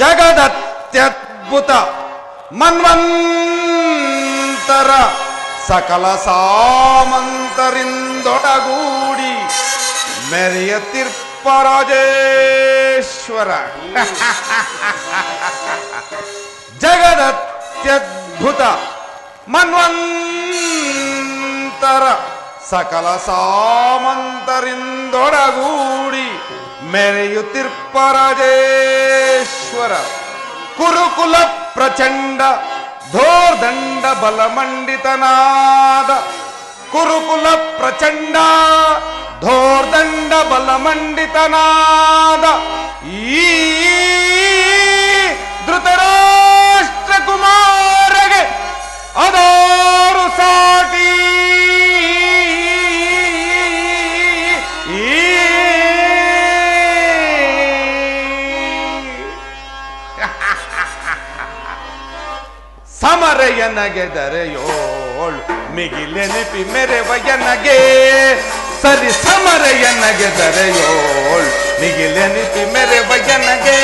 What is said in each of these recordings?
ಜಗದತ್ಯದ್ಭುತ ಮನ್ವಂತರ ಸಕಲ ಸಾಮಂತರಿಂದೊಡಗೂಡಿ ಮೆರೆಯ ತಿರ್ಪರಾಜೇಶ್ವರ. ಜಗದತ್ಯದ್ಭುತ ಮನ್ವಂತರ ಸಕಲ ಸಾಮಂತರಿಂದೊಡಗೂಡಿ ಮೆರೆಯುತ್ತಿರ್ಪರಾಜೇಶ್ವರ. ಕುರುಕುಲ ಪ್ರಚಂಡ ಧೋರ್ದಂಡ ಬಲಮಂಡಿತನಾದ ಕುರುಕುಲ ಪ್ರಚಂಡ ಧೋರ್ದಂಡ ಬಲಮಂಡಿತನಾದ ಈ ಧೃತರಾಷ್ಟ್ರ ಕುಮಾರಗೆ ಅದಾರು ಸಾಟಿ. ಸಮರೆಯನಗೆ ದರೆಯೋಳು ಮಿಗಿಲೆನಿಪಿ ಮೆರೆವಯನಗೆ ಸರಿ. ಸಮರೆಯನಗೆ ದರೆಯೋಳು ಮಿಗಿಲೆನಿಪಿ ಮೆರೆವಯನಗೆ.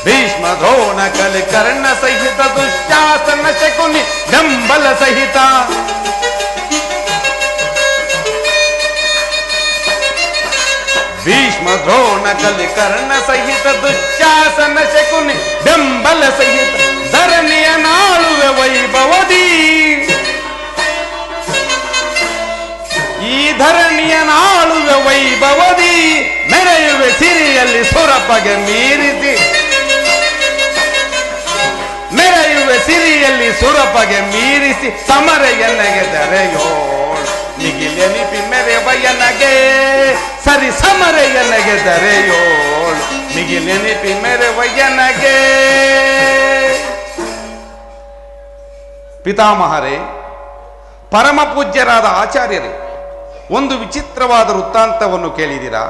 ಭೀಷ್ಮ ದ್ರೋಣ ಕಲಿ ಕರ್ಣ ಸಹಿತ ದುಶ್ಯಾಸನ ಶಕುನಿ ಡಂಬಲ ಸಹಿತ. ಭೀಷ್ಮ ದ್ರೋಣ ಕಲಿ ಕರ್ಣ ಸಹಿತ ದುಶ್ಯಾಸನ ಶಕುನಿ ಬೆಂಬಲ ಸಹಿತ ಧರಣಿಯ ನಾಳುವೆ ವೈಭವದಿ. ಈ ಧರಣಿಯ ನಾಳುವೆ ವೈಭವದಿ ಮೆರೆಯುವೆ ಸಿರಿಯಲ್ಲಿ ಸುರಪಗೆ ಮೀರಿಸಿ. ಮೆರೆಯುವೆ ಸಿರಿಯಲ್ಲಿ ಸುರಪಗೆ ಮೀರಿಸಿ ಸಮರೆಯನಗೆ ದರೆಯೋಳು ನಿಗಿಲೆನಿಪಿ ಮೆರೆವಯನಗೆ ಸರಿ. ಸಮರೆಯನಗೆ ದರೆಯೋಳು ನಿಗಿಲೆನಿಪಿ ಮೆರೆವಯನಗೆ. ಪಿತಾಮಹರೇ, ಪರಮ ಪೂಜ್ಯರಾದ ಆಚಾರ್ಯರೇ, ಒಂದು ವಿಚಿತ್ರವಾದ ವೃತ್ತಾಂತವನ್ನು ಕೇಳಿದಿರಾ?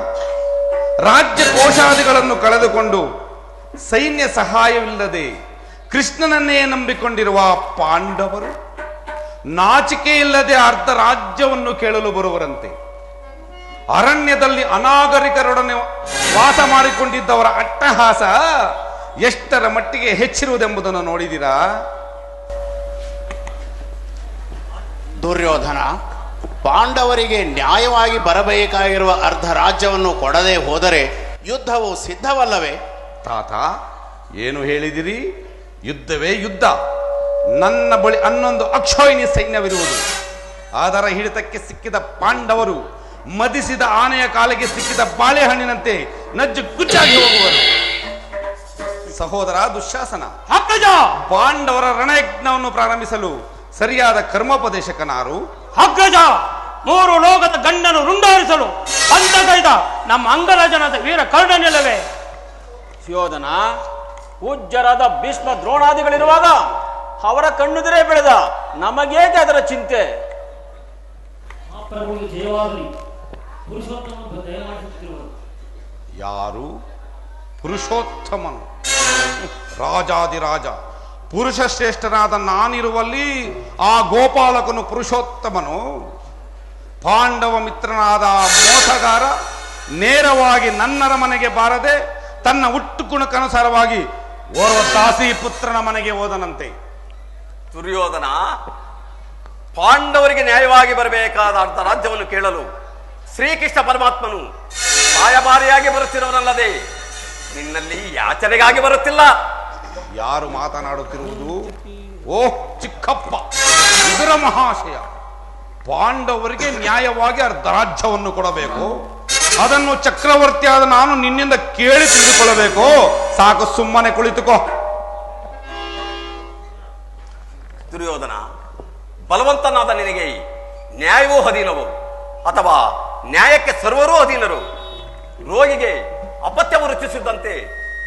ರಾಜ್ಯ ಕೋಶಾದಿಗಳನ್ನು ಕಳೆದುಕೊಂಡು ಸೈನ್ಯ ಸಹಾಯವಿಲ್ಲದೆ ಕೃಷ್ಣನನ್ನೇ ನಂಬಿಕೊಂಡಿರುವ ಪಾಂಡವರು ನಾಚಿಕೆ ಇಲ್ಲದೆ ಅರ್ಧ ರಾಜ್ಯವನ್ನು ಕೇಳಲು ಬರುವರಂತೆ. ಅರಣ್ಯದಲ್ಲಿ ಅನಾಗರಿಕರೊಡನೆ ವಾಸ ಮಾಡಿಕೊಂಡಿದ್ದವರ ಅಟ್ಟಹಾಸ ಎಷ್ಟರ ಮಟ್ಟಿಗೆ ಹೆಚ್ಚಿರುವುದೆಂಬುದನ್ನು ನೋಡಿದಿರಾ? ದುರ್ಯೋಧನ, ಪಾಂಡವರಿಗೆ ನ್ಯಾಯವಾಗಿ ಬರಬೇಕಾಗಿರುವ ಅರ್ಧ ರಾಜ್ಯವನ್ನು ಕೊಡದೆ ಹೋದರೆ ಯುದ್ಧವು ಸಿದ್ಧವಲ್ಲವೇ? ತಾತ, ಏನು ಹೇಳಿದಿರಿ? ಯುದ್ಧವೇ ಯುದ್ಧ. ನನ್ನ ಬಳಿ 11 ಅಕ್ಷೋಹಿಣಿ ಸೈನ್ಯವಿರುವುದು. ಅದರ ಹಿಡಿತಕ್ಕೆ ಸಿಕ್ಕಿದ ಪಾಂಡವರು ಮದಿಸಿದ ಆನೆಯ ಕಾಲಿಗೆ ಸಿಕ್ಕಿದ ಬಾಳೆಹಣ್ಣಿನಂತೆ ನಜ್ಜು ಗುಚ್ಚಾಗಿ ಹೋಗುವರು. ಸಹೋದರ ದುಶ್ಯಾಸನ, ಪಾಂಡವರ ರಣಯಜ್ಞವನ್ನು ಪ್ರಾರಂಭಿಸಲು ಸರಿಯಾದ ಕರ್ಮೋಪದೇಶಕನಾರು? ಅಗ್ರಜ, 3 ಲೋಕದ ಗಂಡನು ರುಂಡಾರಿಸಲು ಅಂತಗೈದ ನಮ್ಮ ಅಂಗರಾಜನಾದ ವೀರ ಕರ್ಣನಿಲ್ಲವೇ? ಸುಯೋಧನ, ಪೂಜ್ಯರಾದ ಭೀಷ್ಮ ದ್ರೋಣಾದಿಗಳಿರುವಾಗ ಅವರ ಕಣ್ಣುದಿರೇ ಬೆಳೆದ ನಮಗೇಕೆ ಅದರ ಚಿಂತೆ? ಯಾರು? ಪುರುಷೋತ್ತಮನು, ರಾಜಾದಿರಾಜ, ಪುರುಷ ಶ್ರೇಷ್ಠನಾದ ನಾನಿರುವಲ್ಲಿ ಆ ಗೋಪಾಲಕನು ಪುರುಷೋತ್ತಮನು. ಪಾಂಡವ ಮಿತ್ರನಾದ ಮೋಸಗಾರ ನೇರವಾಗಿ ನನ್ನರ ಮನೆಗೆ ಬಾರದೆ ತನ್ನ ಹುಟ್ಟುಗುಣಕ್ಕನುಸಾರವಾಗಿ ಓರ್ವ ದಾಸಿ ಪುತ್ರನ ಮನೆಗೆ ಹೋದನಂತೆ. ದುರ್ಯೋಧನ, ಪಾಂಡವರಿಗೆ ನ್ಯಾಯವಾಗಿ ಬರಬೇಕಾದ ಅರ್ಧ ರಾಜ್ಯವನ್ನು ಕೇಳಲು ಶ್ರೀಕೃಷ್ಣ ಪರಮಾತ್ಮನು ಬಾಯಬಾರಿಯಾಗಿ ಬರುತ್ತಿರುವನಲ್ಲದೆ ನಿನ್ನಲ್ಲಿ ಯಾಚನೆಗಾಗಿ ಬರುತ್ತಿಲ್ಲ. ಯಾರು ಮಾತನಾಡುತ್ತಿರುವುದು? ಓಹ್ ಚಿಕ್ಕಪ್ಪ, ಇದರ ಮಹಾಶಯ. ಪಾಂಡವರಿಗೆ ನ್ಯಾಯವಾಗಿ ಅರ್ಧ ರಾಜ್ಯವನ್ನು ಕೊಡಬೇಕು. ಅದನ್ನು ಚಕ್ರವರ್ತಿಯಾದ ನಾನು ನಿನ್ನಿಂದ ಕೇಳಿ ತಿಳಿದುಕೊಳ್ಳಬೇಕು. ಸಾಕು, ಸುಮ್ಮನೆ ಕುಳಿತುಕೋ. ದುರ್ಯೋಧನ, ಬಲವಂತನಾದ ನಿನಗೆ ನ್ಯಾಯವೂ ಅಧೀನವು ಅಥವಾ ನ್ಯಾಯಕ್ಕೆ ಸರ್ವರೂ ಅಧೀನರು? ರೋಗಿಗೆ ಅಪತ್ಯವು ರುಚಿಸಿದಂತೆ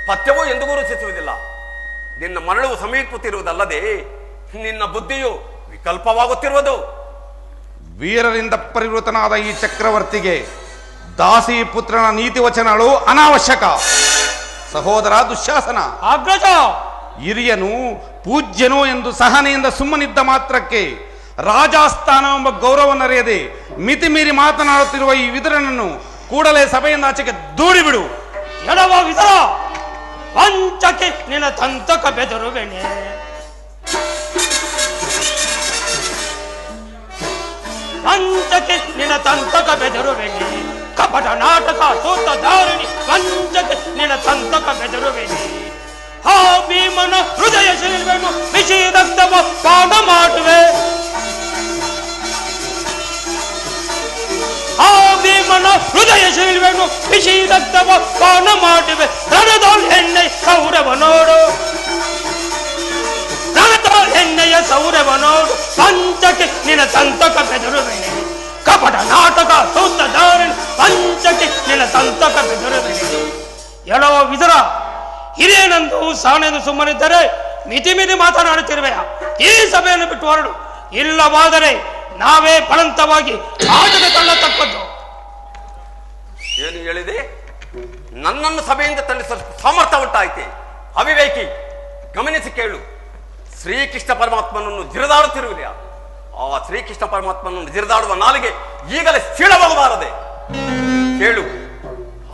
ಪಥ್ಯವೂ ಎಂದಿಗೂ ರುಚಿಸುವುದಿಲ್ಲ. ನಿನ್ನ ಮರಳು ಸಮೀಪುತ್ತಿರುವುದಲ್ಲದೆ ನಿನ್ನ ಬುದ್ಧಿಯು ವಿಕಲ್ಪವಾಗುತ್ತಿರುವುದು. ವೀರರಿಂದ ಪರಿವೃತನಾದ ಈ ಚಕ್ರವರ್ತಿಗೆ ದಾಸಿ ಪುತ್ರನ ನೀತಿ ವಚನಗಳು ಅನಾವಶ್ಯಕ. ಸಹೋದರ ದುಶ್ಯಾಸನ, ಅಗ್ರಜ, ಹಿರಿಯನು ಪೂಜ್ಯನು ಎಂದು ಸಹನೆಯಿಂದ ಸುಮ್ಮನಿದ್ದ ಮಾತ್ರಕ್ಕೆ ರಾಜಾಸ್ಥಾನವೆಂಬ ಗೌರವವನ್ನರಿಯದೆ ಮಿತಿ ಮೀರಿ ಮಾತನಾಡುತ್ತಿರುವ ಈ ವಿದುರನನ್ನು ಕೂಡಲೇ ಸಭೆಯಿಂದ ಆಚೆಗೆ ದೂಡಿಬಿಡು. ಎಡವ ವಿದುರ, ವಂಚಕೆ ನಿನ್ನ ತಂತಕ ಬೆದರುವೆನೆ. ವಂಚಕೆ ನಿನ್ನ ತಂತಕ ಬೆದರುವೆನೆ. ಕಪಟ ನಾಟಕ ಸೂತ ಧಾರಣಿ ವಂಚಕೆ ನಿನ್ನ ತಂತಕ ಬೆದರುವೆನೆ. ಹಾ ಭೀಮನ ಹೃದಯ ಶಿಲ್ವೆನು ವಿಷಯದವ ಪಾನ ಮಾಡುವೆ. ಆ ಭೀಮನ ಹೃದಯ ಶಿಲ್ವೆನು ವಿಷಯದವ ಪಾನ ಮಾಡುವೆ. ರಣದೋಳ್ ಎಣ್ಣೆ ಸೌರವ ನೋಡು, ರಣದೋಳ್ ಎಣ್ಣೆಯ ಸೌರವ ನೋಡು. ಪಂಚಕ್ಕೆ ನಿನ್ನ ಸಂತಕ ಬೆದರುವೆನೆ. ಕಪಟ ನಾಟಕ ಸೂತ ಧಾರಣಿ ಪಂಚಕ್ಕೆ ನಿನ್ನ ಸಂತಕ ಬೆದರುವೆನೆ. ಎಳವ ವಿದುರ, ಹಿರಿಯನಂದು ಸಾನೆಂದು ಸುಮ್ಮನಿದ್ದರೆ ಮಿತಿ ಮಿತಿ ಮಾತನಾಡುತ್ತಿರುವೆಯ. ಈ ಸಭೆಯನ್ನು ಬಿಟ್ಟು ಹೊರಡು, ಇಲ್ಲವಾದರೆ ನಾವೇ ಬಲಂತವಾಗಿ ಆಟದ ತಳ್ಳತಕ್ಕದ್ದು. ಏನು ಹೇಳಿದೆ? ನನ್ನನ್ನು ಸಭೆಯಿಂದ ತಳ್ಳಿಸಲು ಸಾಮರ್ಥ್ಯ ಉಂಟಾಯ್ತೆ? ಅವಿವೇಕಿ, ಗಮನಿಸಿ ಕೇಳು. ಶ್ರೀಕೃಷ್ಣ ಪರಮಾತ್ಮನನ್ನು ಜಿರದಾಡುತ್ತಿರುವುದೆಯಾ? ಆ ಶ್ರೀಕೃಷ್ಣ ಪರಮಾತ್ಮನನ್ನು ಜಿರದಾಡುವ ನಾಲಿಗೆ ಈಗಲೇ ಸ್ಥಿರವಾಗಬಾರದೆ? ಕೇಳು,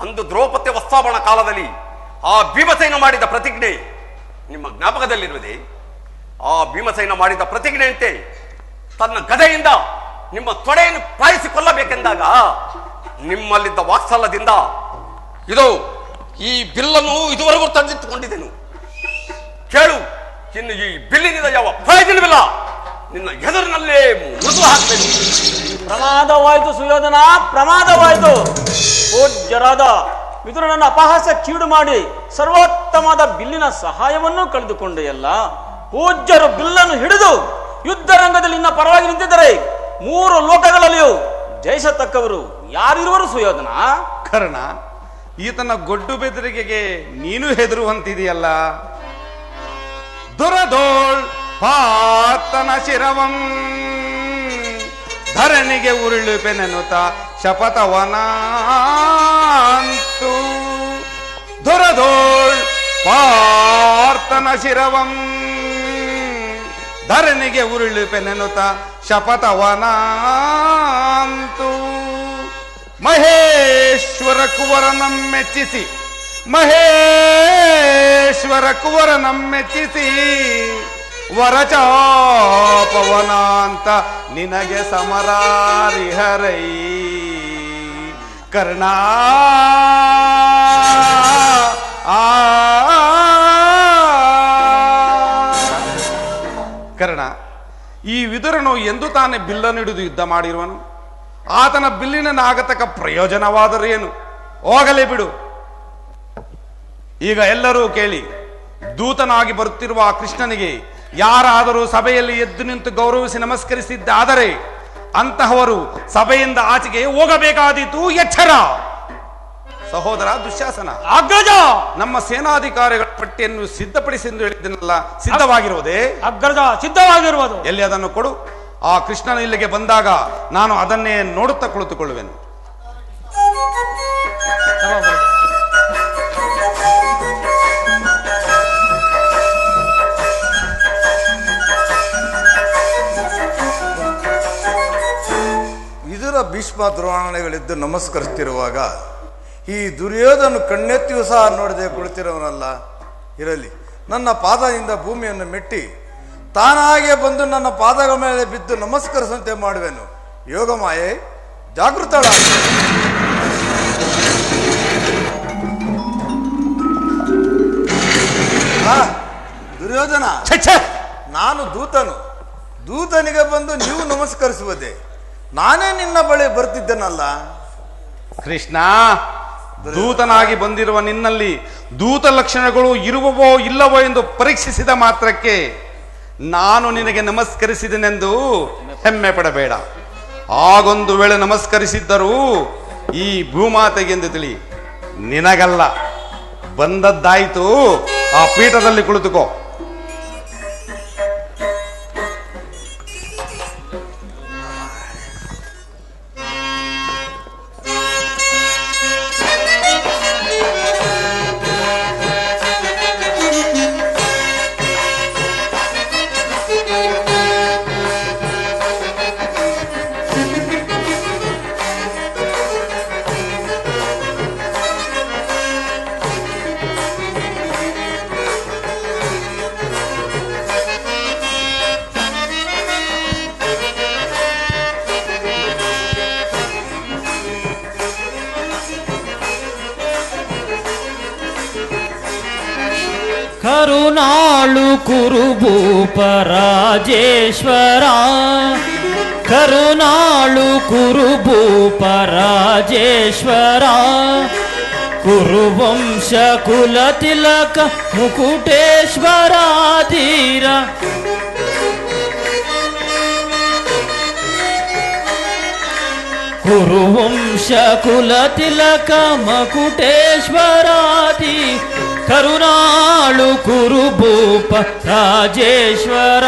ಅಂದು ದ್ರೌಪದಿ ವಸ್ತಾಪನ ಕಾಲದಲ್ಲಿ ಆ ಭೀಮಸೇನ ಮಾಡಿದ ಪ್ರತಿಜ್ಞೆ ನಿಮ್ಮ ಜ್ಞಾಪಕದಲ್ಲಿರುವುದೇ? ಆ ಭೀಮಸೇನ ಮಾಡಿದ ಪ್ರತಿಜ್ಞೆಯಂತೆ ತನ್ನ ಗದೆಯಿಂದ ನಿಮ್ಮ ತೊಡೆಯನ್ನು ಪ್ರಾಯಿಸಿಕೊಳ್ಳಬೇಕೆಂದಾಗ ನಿಮ್ಮಲ್ಲಿದ್ದ ವಾತ್ಸಲ್ಯದಿಂದ ಇದು ಈ ಬಿಲ್ಲನ್ನು ಇದುವರೆಗೂ ತಂದಿಟ್ಟುಕೊಂಡಿದ್ದೆನು. ಕೇಳು, ಇನ್ನು ಈ ಬಿಲ್ಲಿನಿಂದ ಯಾವ ಪ್ರಯೋಜನವಿಲ್ಲ. ನಿನ್ನ ಎದುರಿನಲ್ಲೇ ಮೃದು ಹಾಕಬೇಕು. ಪ್ರಮಾದವಾಯಿತು ಸುಯೋಧನ, ಪ್ರಮಾದವಾಯಿತು. ಪೂಜ್ಯರಾದ ವಿದುರನನ್ನು ಅಪಹಾಸ್ಯ ಕೀಡು ಮಾಡಿ ಸರ್ವೋತ್ತಮವಾದ ಬಿಲ್ಲಿನ ಸಹಾಯವನ್ನು ಕಳೆದುಕೊಂಡೆಯಲ್ಲ. ಪೂಜ್ಯರು ಬಿಲ್ಲನ್ನು ಹಿಡಿದು ಯುದ್ಧ ರಂಗದಲ್ಲಿ ನಿನ್ನ ಪರವಾಗಿ ನಿಂತಿದ್ದರೆ 3 ಲೋಕಗಳಲ್ಲಿಯೂ ಜಯಿಸತಕ್ಕವರು ಯಾರಿರುವರು ಸುಯೋಧನ? ಕರ್ಣ, ಈತನ ಗೊಡ್ಡು ಬೆದರಿಕೆಗೆ ನೀನು ಹೆದರುವಂತಿದೆಯಲ್ಲ. ದುರದೋಳ್ ಪಾತನ ಶಿರವಂ ಧರಣಿಗೆ ಉರುಳುಪೆನೆನುತ ಶಪಥವನಾಂತು. ದುರದೋಳ್ ಪಾರ್ತನ ಶಿರವಂ ಧರಣಿಗೆ ಉರುಳುಪೆನೆನುತ ಶಪಥವನಾಂತು. ಮಹೇಶ್ವರ ಕುವರನಮ್ಮೆಚ್ಚಿಸಿ, ಮಹೇಶ್ವರ ಕುವರನಮ್ಮೆಚ್ಚಿಸಿ ವರಚಾಪವನಾಂತ ನಿನಗೆ ಸಮರಾರಿಹರೈ. ಕರ್ಣ ಕರ್ಣ, ಈ ವಿದುರನು ಎಂದು ತಾನೇ ಬಿಲ್ಲನ್ನು ಹಿಡಿದು ಯುದ್ಧ ಮಾಡಿರುವನು? ಆತನ ಬಿಲ್ಲಿನ ನಾಗತಕ ಪ್ರಯೋಜನವಾದರೇನು? ಹೋಗಲೇ ಬಿಡು. ಈಗ ಎಲ್ಲರೂ ಕೇಳಿ, ದೂತನಾಗಿ ಬರುತ್ತಿರುವ ಆ ಕೃಷ್ಣನಿಗೆ ಯಾರಾದರೂ ಸಭೆಯಲ್ಲಿ ಎದ್ದು ನಿಂತು ಗೌರವಿಸಿ ನಮಸ್ಕರಿಸಿದ್ದಾದರೆ ಅಂತಹವರು ಸಭೆಯಿಂದ ಆಚೆಗೆ ಹೋಗಬೇಕಾದೀತು. ಎಚ್ಚರ! ಸಹೋದರ ದುಶ್ಯಾಸನ, ಅಗ್ರಜ, ನಮ್ಮ ಸೇನಾಧಿಕಾರಿಗಳ ಪಟ್ಟಿಯನ್ನು ಸಿದ್ಧಪಡಿಸಿ ಎಂದು ಹೇಳಿದ್ದನಲ್ಲ, ಸಿದ್ಧವಾಗಿರುವುದೇ? ಅಗ್ರಜ, ಸಿದ್ಧವಾಗಿರುವುದು. ಎಲ್ಲಿ ಅದನ್ನು ಕೊಡು. ಆ ಕೃಷ್ಣನ ಇಲ್ಲಿಗೆ ಬಂದಾಗ ನಾನು ಅದನ್ನೇ ನೋಡುತ್ತಾ ಕುಳಿತುಕೊಳ್ಳುವೆನು. ವಿದುರ ಭೀಷ್ಮ ದ್ರೋಣಾದಿಗಳಿದ್ದು ನಮಸ್ಕರಿಸುತ್ತಿರುವಾಗ ಈ ದುರ್ಯೋಧನ ಕಣ್ಣೆತ್ತಿಯೂ ಸಹ ನೋಡದೆ ಕುಳಿತಿರೋನಲ್ಲ. ಇರಲಿ, ನನ್ನ ಪಾದದಿಂದ ಭೂಮಿಯನ್ನು ಮೆಟ್ಟಿ ತಾನಾಗೆ ಬಂದು ನನ್ನ ಪಾದಗಳ ಮೇಲೆ ಬಿದ್ದು ನಮಸ್ಕರಿಸುವಂತೆ ಮಾಡುವೆನು. ಯೋಗಮಾಯೆ ಜಾಗೃತಳ. ದುರ್ಯೋಧನ, ನಾನು ದೂತನು. ದೂತನಿಗೆ ಬಂದು ನೀವು ನಮಸ್ಕರಿಸುವುದೇ? ನಾನೇ ನಿನ್ನ ಬಳಿ ಬರ್ತಿದ್ದೇನಲ್ಲ. ಕೃಷ್ಣ, ದೂತನಾಗಿ ಬಂದಿರುವ ನಿನ್ನಲ್ಲಿ ದೂತ ಲಕ್ಷಣಗಳು ಇರುವವೋ ಇಲ್ಲವೋ ಎಂದು ಪರೀಕ್ಷಿಸಿದ ಮಾತ್ರಕ್ಕೆ ನಾನು ನಿನಗೆ ನಮಸ್ಕರಿಸಿದೆನೆಂದು ಹೆಮ್ಮೆ ಪಡಬೇಡ. ಆಗೊಂದು ವೇಳೆ ನಮಸ್ಕರಿಸಿದ್ದರೂ ಈ ಭೂಮಾತೆಗೆಂದು ತಿಳಿ, ನಿನಗಲ್ಲ. ಬಂದದ್ದಾಯಿತು, ಆ ಪೀಠದಲ್ಲಿ ಕುಳಿತುಕೋ. ಕರುನಾಳು ಕುರುಭೂಪ ರಾಜೇಶ್ವರ ಕರುನಾಳು ಕುರುಭೂಪ ರಾಜೇಶ್ವರ ಕುರುವಂಶ ಕುಲ ತಿಲಕ ಮುಕುಟೇಶ್ವರ ಧೀರ ಕುರುವಂಶ ಕುಲ ತಿಲಕ ಮಕುಟೇಶ್ವರಾದಿ ಕರುನಾಳು ಕುರುಭೂಪ ರಾಜೇಶ್ವರ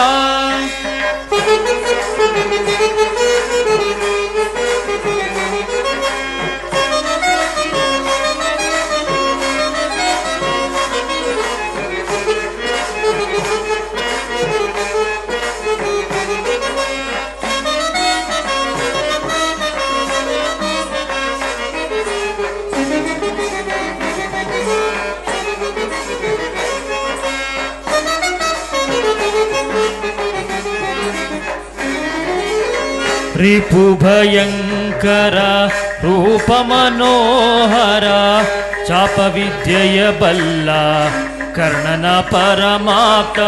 ರಿಪು ಭಯಂಕರ ರೂಪ ಮನೋಹರ ಚಾಪ ವಿದ್ಯೆಯ ಬಲ್ಲ ಕರ್ಣನ ಪರಮಾಪ್ತ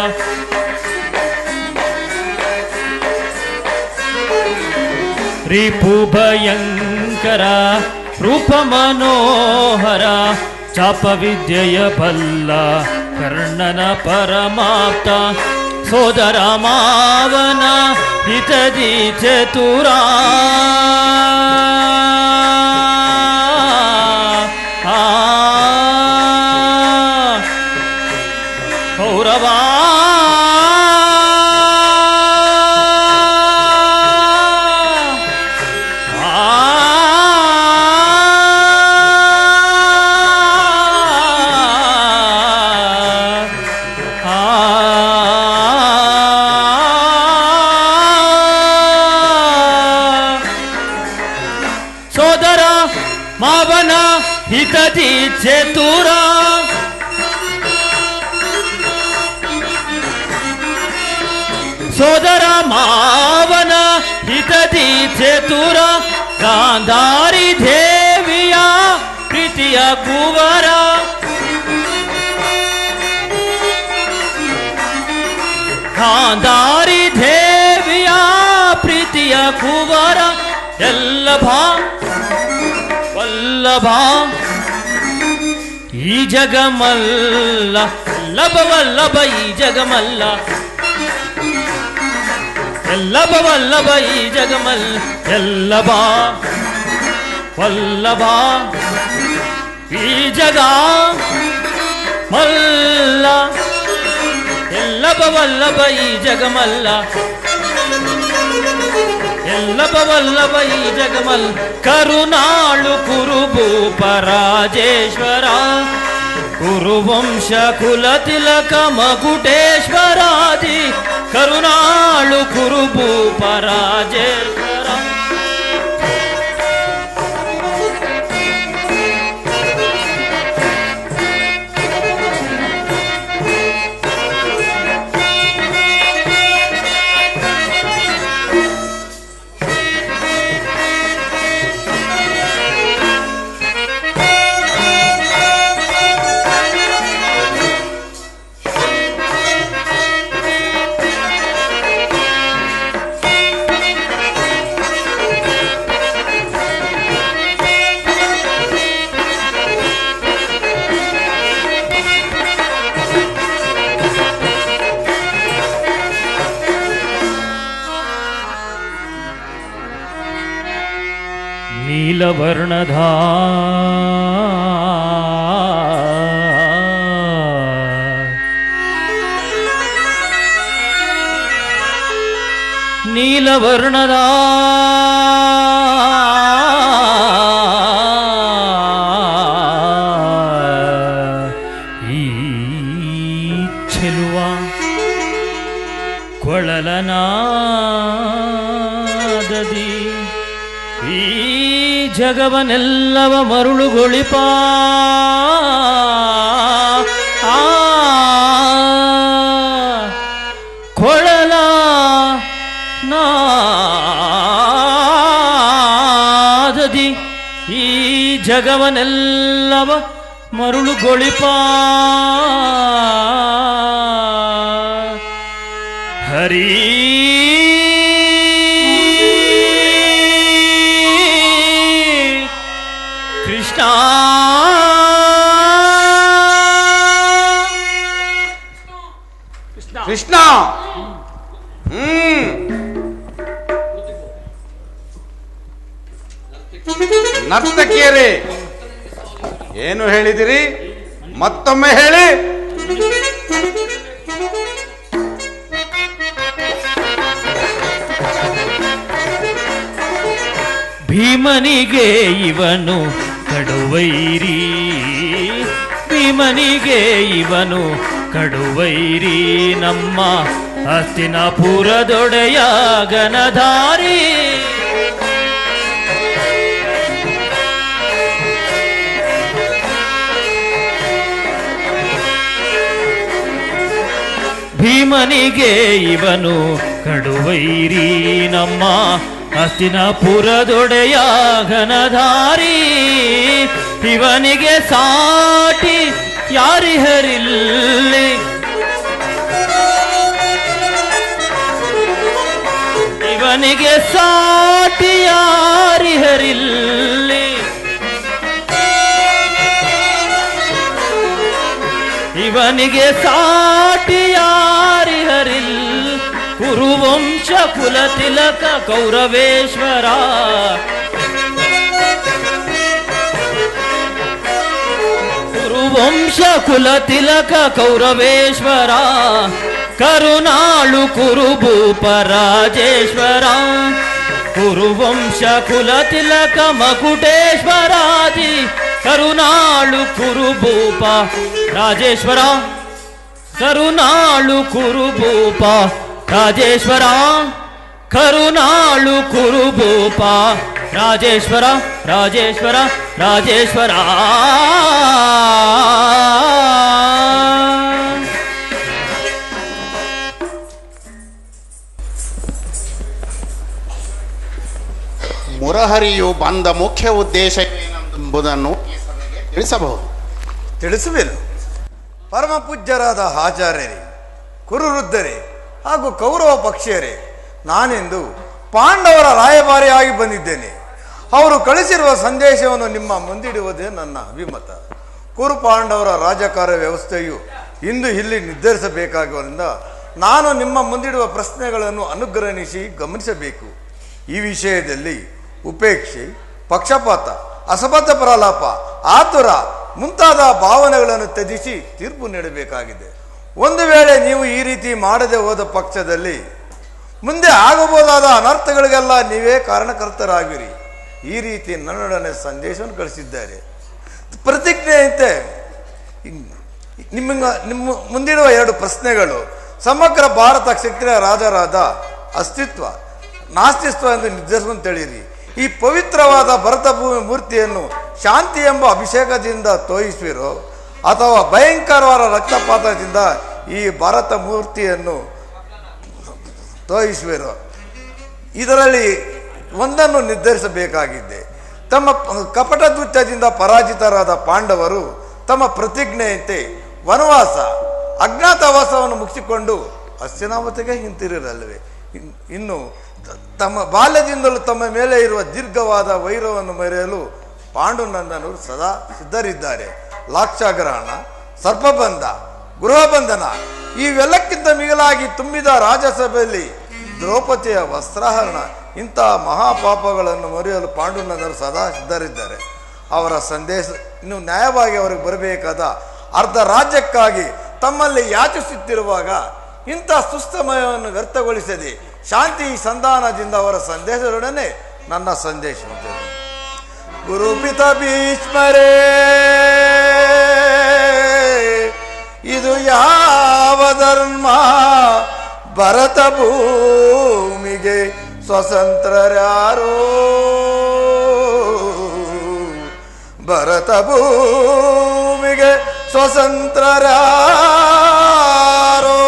ರಿಪು ಭಯಂಕರ ರೂಪ ಮನೋಹರ ಚಾಪ ವಿದ್ಯೆಯ ಬಲ್ಲ ಕರ್ಣನ ಪರಮಾಪ್ತ ಸೋದರ ಮಾವನ ಹಿತದಿ ಚತುರ ಕೌರವ ಸೋದರ ಮಾವನ ಹಿತದಿ ಚತುರ ಸೋದರ ಮಾವನ ಹಿತದಿ ಚತುರ ಗಾಂಧಾರಿ ದೇವಿಯ ಪ್ರೀತಿಯ ಕುವರ ಗಾಂಧಾರಿ ದೇವಿಯ ಪ್ರೀತಿಯ ಕುವರ ಎಲ್ಲಭ ವಲ್ಲಭ ಈ ಜಗಮಲ್ಲ ವಲ್ಲಭ ವಲ್ಲಭ ಈ ಜಗಮಲ್ಲ ಎಲ್ಲಭ ವಲ್ಲಭ ಈ ಜಗಮಲ್ಲ ಎಲ್ಲಭ ವಲ್ಲಭ ಈ ಜಗ ಮಲ್ಲ ಎಲ್ಲಭ ವಲ್ಲಭ ಈ ಜಗಮಲ್ಲ ಎಲ್ಲಭ ವಲ್ಲಭ ಈ ಜಗಮಲ್ ಕರುನಾಳು ಕುರುಭೂಪ ರಾಜೇಶ್ವರ ಕುರುವಂಶ ಕುಲ ತಿಲಕ ಮಕುಟೇಶ್ವರಾದಿ ಕರುನಾಳು ಕುರುಭೂಪ ರಾಜೇಶ್ವರ ನೀಲವರ್ಣದ ನೀಲವರ್ಣದ ಈ ಚೆಲುವ ಕೊಳಲನಾದದಿ ಈ ಜಗವನೆಲ್ಲವ ಮರುಳುಗೊಳಿಪ ಕೊಳಲ ನಾದದಿ ಈ ಜಗವನೆಲ್ಲವ ಮರುಳುಗೊಳಿಪ ಹರಿ ಕೃಷ್ಣ ಕೃಷ್ಣ. ನರ್ತಕಿಯರೇ, ಏನು ಹೇಳಿದಿರಿ? ಮತ್ತೊಮ್ಮೆ ಹೇಳಿ. ಭೀಮನಿಗೆ ಇವನು ಕಡುವೈರಿ, ಭೀಮನಿಗೆ ಇವನು ಕಡುವೈರಿ, ನಮ್ಮ ಹಸ್ತಿನಾಪುರದೊಡೆಯ ಗನಧಾರಿ. ಭೀಮನಿಗೆ ಇವನು ಕಡುವೈರಿ, ನಮ್ಮ ಹಸ್ತಿನಾಪುರದೊಡೆಯ ಘನಧಾರಿ. ಇವನಿಗೆ ಸಾಟಿ ಯಾರಿಹರಿಲ್ಲಿ, ಇವನಿಗೆ ಸಾಟಿ ಯಾರಿಹರಿಲ್ಲಿ, ಇವನಿಗೆ ಸಾಟಿ ಯಾರಿಹರಿಲ್. ಕುರುವಂಶ ಕುಲ ತಿಲಕ ಕೌರವೇಶ್ವರ, ಕುರುವಂಶ ಕುಲ ತಿಲಕ ಕೌರವೇಶ್ವರ, ಕರುನಾಳು ಕುರುಭೂಪ ರಾಜೇಶ್ವರ, ಕುರುವಂಶ ಕುಲ ತಿಲಕ ಮಕುಟೇಶ್ವರಾದಿ, ಕರುನಾಳು ಕುರುಭೂಪ ರಾಜೇಶ್ವರ, ಕರುನಾಳು ಕುರುಭೂಪ ರಾಜೇಶ್ವರ, ಕರುನಾಳು ಕುರುಭೂಪ ರಾಜೇಶ್ವರ, ರಾಜೇಶ್ವರ, ರಾಜೇಶ್ವರ. ಮುರಹರಿಯು ಬಂದ ಮುಖ್ಯ ಉದ್ದೇಶ ಏನೆಂಬುದನ್ನು ತಿಳಿಸಬಹುದು. ತಿಳಿಸುವೆನು. ಪರಮ ಪೂಜ್ಯರಾದ ಆಚಾರ್ಯರೇ, ಕುರುವೃದ್ಧರೇ ಹಾಗೂ ಕೌರವ ಪಕ್ಷೀಯರೇ, ನಾನೆಂದು ಪಾಂಡವರ ರಾಯಭಾರಿಯಾಗಿ ಬಂದಿದ್ದೇನೆ. ಅವರು ಕಳಿಸಿರುವ ಸಂದೇಶವನ್ನು ನಿಮ್ಮ ಮುಂದಿಡುವುದೇ ನನ್ನ ಅಭಿಮತ. ಕುರು ಪಾಂಡವರ ರಾಜಕಾರ್ಯ ವ್ಯವಸ್ಥೆಯು ಇಂದು ಇಲ್ಲಿ ನಿರ್ಧರಿಸಬೇಕಾಗುವುದರಿಂದ ನಾನು ನಿಮ್ಮ ಮುಂದಿಡುವ ಪ್ರಶ್ನೆಗಳನ್ನು ಅನುಗ್ರಹಿಸಿ ಗಮನಿಸಬೇಕು. ಈ ವಿಷಯದಲ್ಲಿ ಉಪೇಕ್ಷೆ, ಪಕ್ಷಪಾತ, ಅಸಬದ್ಧ ಪ್ರಲಾಪ, ಆತುರ ಮುಂತಾದ ಭಾವನೆಗಳನ್ನು ತ್ಯಜಿಸಿ ತೀರ್ಪು ನೀಡಬೇಕಾಗಿದೆ. ಒಂದು ವೇಳೆ ನೀವು ಈ ರೀತಿ ಮಾಡದೆ ಹೋದ ಪಕ್ಷದಲ್ಲಿ ಮುಂದೆ ಆಗಬಹುದಾದ ಅನರ್ಥಗಳಿಗೆಲ್ಲ ನೀವೇ ಕಾರಣಕರ್ತರಾಗಿರಿ. ಈ ರೀತಿ ನನ್ನೊಡನೆ ಸಂದೇಶವನ್ನು ಕಳಿಸಿದ್ದಾರೆ. ಪ್ರತಿಜ್ಞೆಯಂತೆ ನಿಮ್ಮ ಮುಂದಿರುವ 2 ಪ್ರಶ್ನೆಗಳು ಸಮಗ್ರ ಭಾರತ ಕ್ಷತ್ರಿಯ ರಾಜರಾದ ಅಸ್ತಿತ್ವ ನಾಸ್ತಿತ್ವ ಎಂದು ನಿರ್ಧರಿಸುವಂತ ತಿಳಿಯಿರಿ. ಈ ಪವಿತ್ರವಾದ ಭರತ ಭೂಮಿ ಮೂರ್ತಿಯನ್ನು ಶಾಂತಿ ಎಂಬ ಅಭಿಷೇಕದಿಂದ ತೋಯಿಸುವಿರೋ ಅಥವಾ ಭಯಂಕರವಾದ ರಕ್ತಪಾತದಿಂದ ಈ ಭಾರತ ಮೂರ್ತಿಯನ್ನು ತೋಯಿಸುವಿರೋ, ಇದರಲ್ಲಿ ಒಂದನ್ನು ನಿರ್ಧರಿಸಬೇಕಾಗಿದೆ. ತಮ್ಮ ಕಪಟ ದುತ್ಯದಿಂದ ಪರಾಜಿತರಾದ ಪಾಂಡವರು ತಮ್ಮ ಪ್ರತಿಜ್ಞೆಯಂತೆ ವನವಾಸ ಅಜ್ಞಾತವಾಸವನ್ನು ಮುಗಿಸಿಕೊಂಡು ಹಸ್ತಿನಾವತಿಗೆ ಹಿಂತಿರಲಿವೆ. ಇನ್ನು ತಮ್ಮ ಬಾಲ್ಯದಿಂದಲೂ ತಮ್ಮ ಮೇಲೆ ಇರುವ ದೀರ್ಘವಾದ ವೈರವನ್ನು ಮರೆಯಲು ಪಾಂಡುನಂದನರು ಸದಾ ಸಿದ್ಧರಿದ್ದಾರೆ. ಲಾಕ್ಷಾಗ್ರಹಣ, ಸರ್ಪಬಂಧ, ಗೃಹಬಂಧನ ಇವೆಲ್ಲಕ್ಕಿಂತ ಮಿಗಿಲಾಗಿ ತುಂಬಿದ ರಾಜ್ಯಸಭೆಯಲ್ಲಿ ದ್ರೌಪದಿಯ ವಸ್ತ್ರಾಹರಣ ಇಂತಹ ಮಹಾಪಾಪಗಳನ್ನು ಮರೆಯಲು ಪಾಂಡುನಂದರು ಸದಾ ಸಿದ್ಧರಿದ್ದಾರೆ. ಅವರ ಸಂದೇಶ ಇನ್ನು ನ್ಯಾಯವಾಗಿ ಅವರಿಗೆ ಬರಬೇಕಾದ ಅರ್ಧ ರಾಜ್ಯಕ್ಕಾಗಿ ತಮ್ಮಲ್ಲಿ ಯಾಚಿಸುತ್ತಿರುವಾಗ ಇಂಥ ಸುಸ್ತಮಯವನ್ನು ವ್ಯರ್ಥಗೊಳಿಸದೆ ಶಾಂತಿ ಸಂಧಾನದಿಂದ ಅವರ ಸಂದೇಶದೊಡನೆ ನನ್ನ ಸಂದೇಶ. ಗುರುಪಿತ ಭೀಷ್ಮರೇ, ಇದು ಯಾವ ಧರ್ಮ? ಭರತ ಭೂಮಿಗೆ ಸ್ವತಂತ್ರರ್ಯಾರೋ, ಭರತ ಭೂಮಿಗೆ ಸ್ವತಂತ್ರರ್ಯಾರೋ.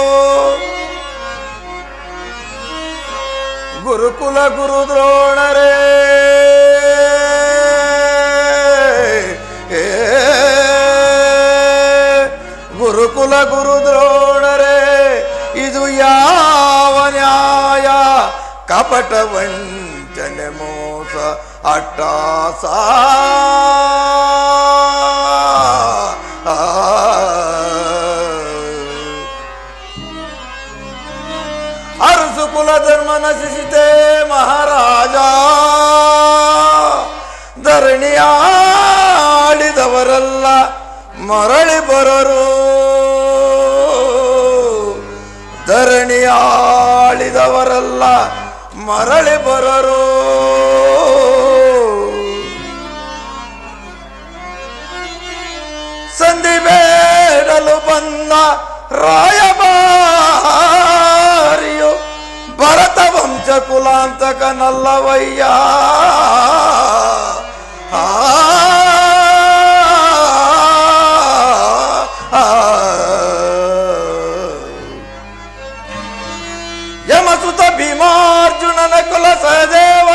ಗುರುಕುಲ ಗುರು ದ್ರೋಣರೇ, ಗುರುಕುಲ ಗುರು ದ್ರೋಣರೇ, ಇದು ಯಾವ ಕಪಟ ವಂಚನೆ ಮೋಸ ಅಟ್ಟಾಸ ಅರಸು ಕುಲ ಧರ್ಮ ನಶಿಸಿತೆ ಮಹಾರಾಜ ಧರಣಿಯಾಡಿದವರೆಲ್ಲ ಮರಳಿ ಬರರು ಧರಣಿಯಾಳಿದವರೆಲ್ಲ ಮರಳಿ ಬರರು ಸಂಧಿ ಬೇಡಲು ಬಂದ ರಾಯಭಾರಿಯು ಭರತ ವಂಶ ಕುಲಾಂತಕನಲ್ಲವಯ್ಯ ಯಮಸುತ ಭೀಮಾರ್ಜುನನ ಕುಲ ಸಹದೇವ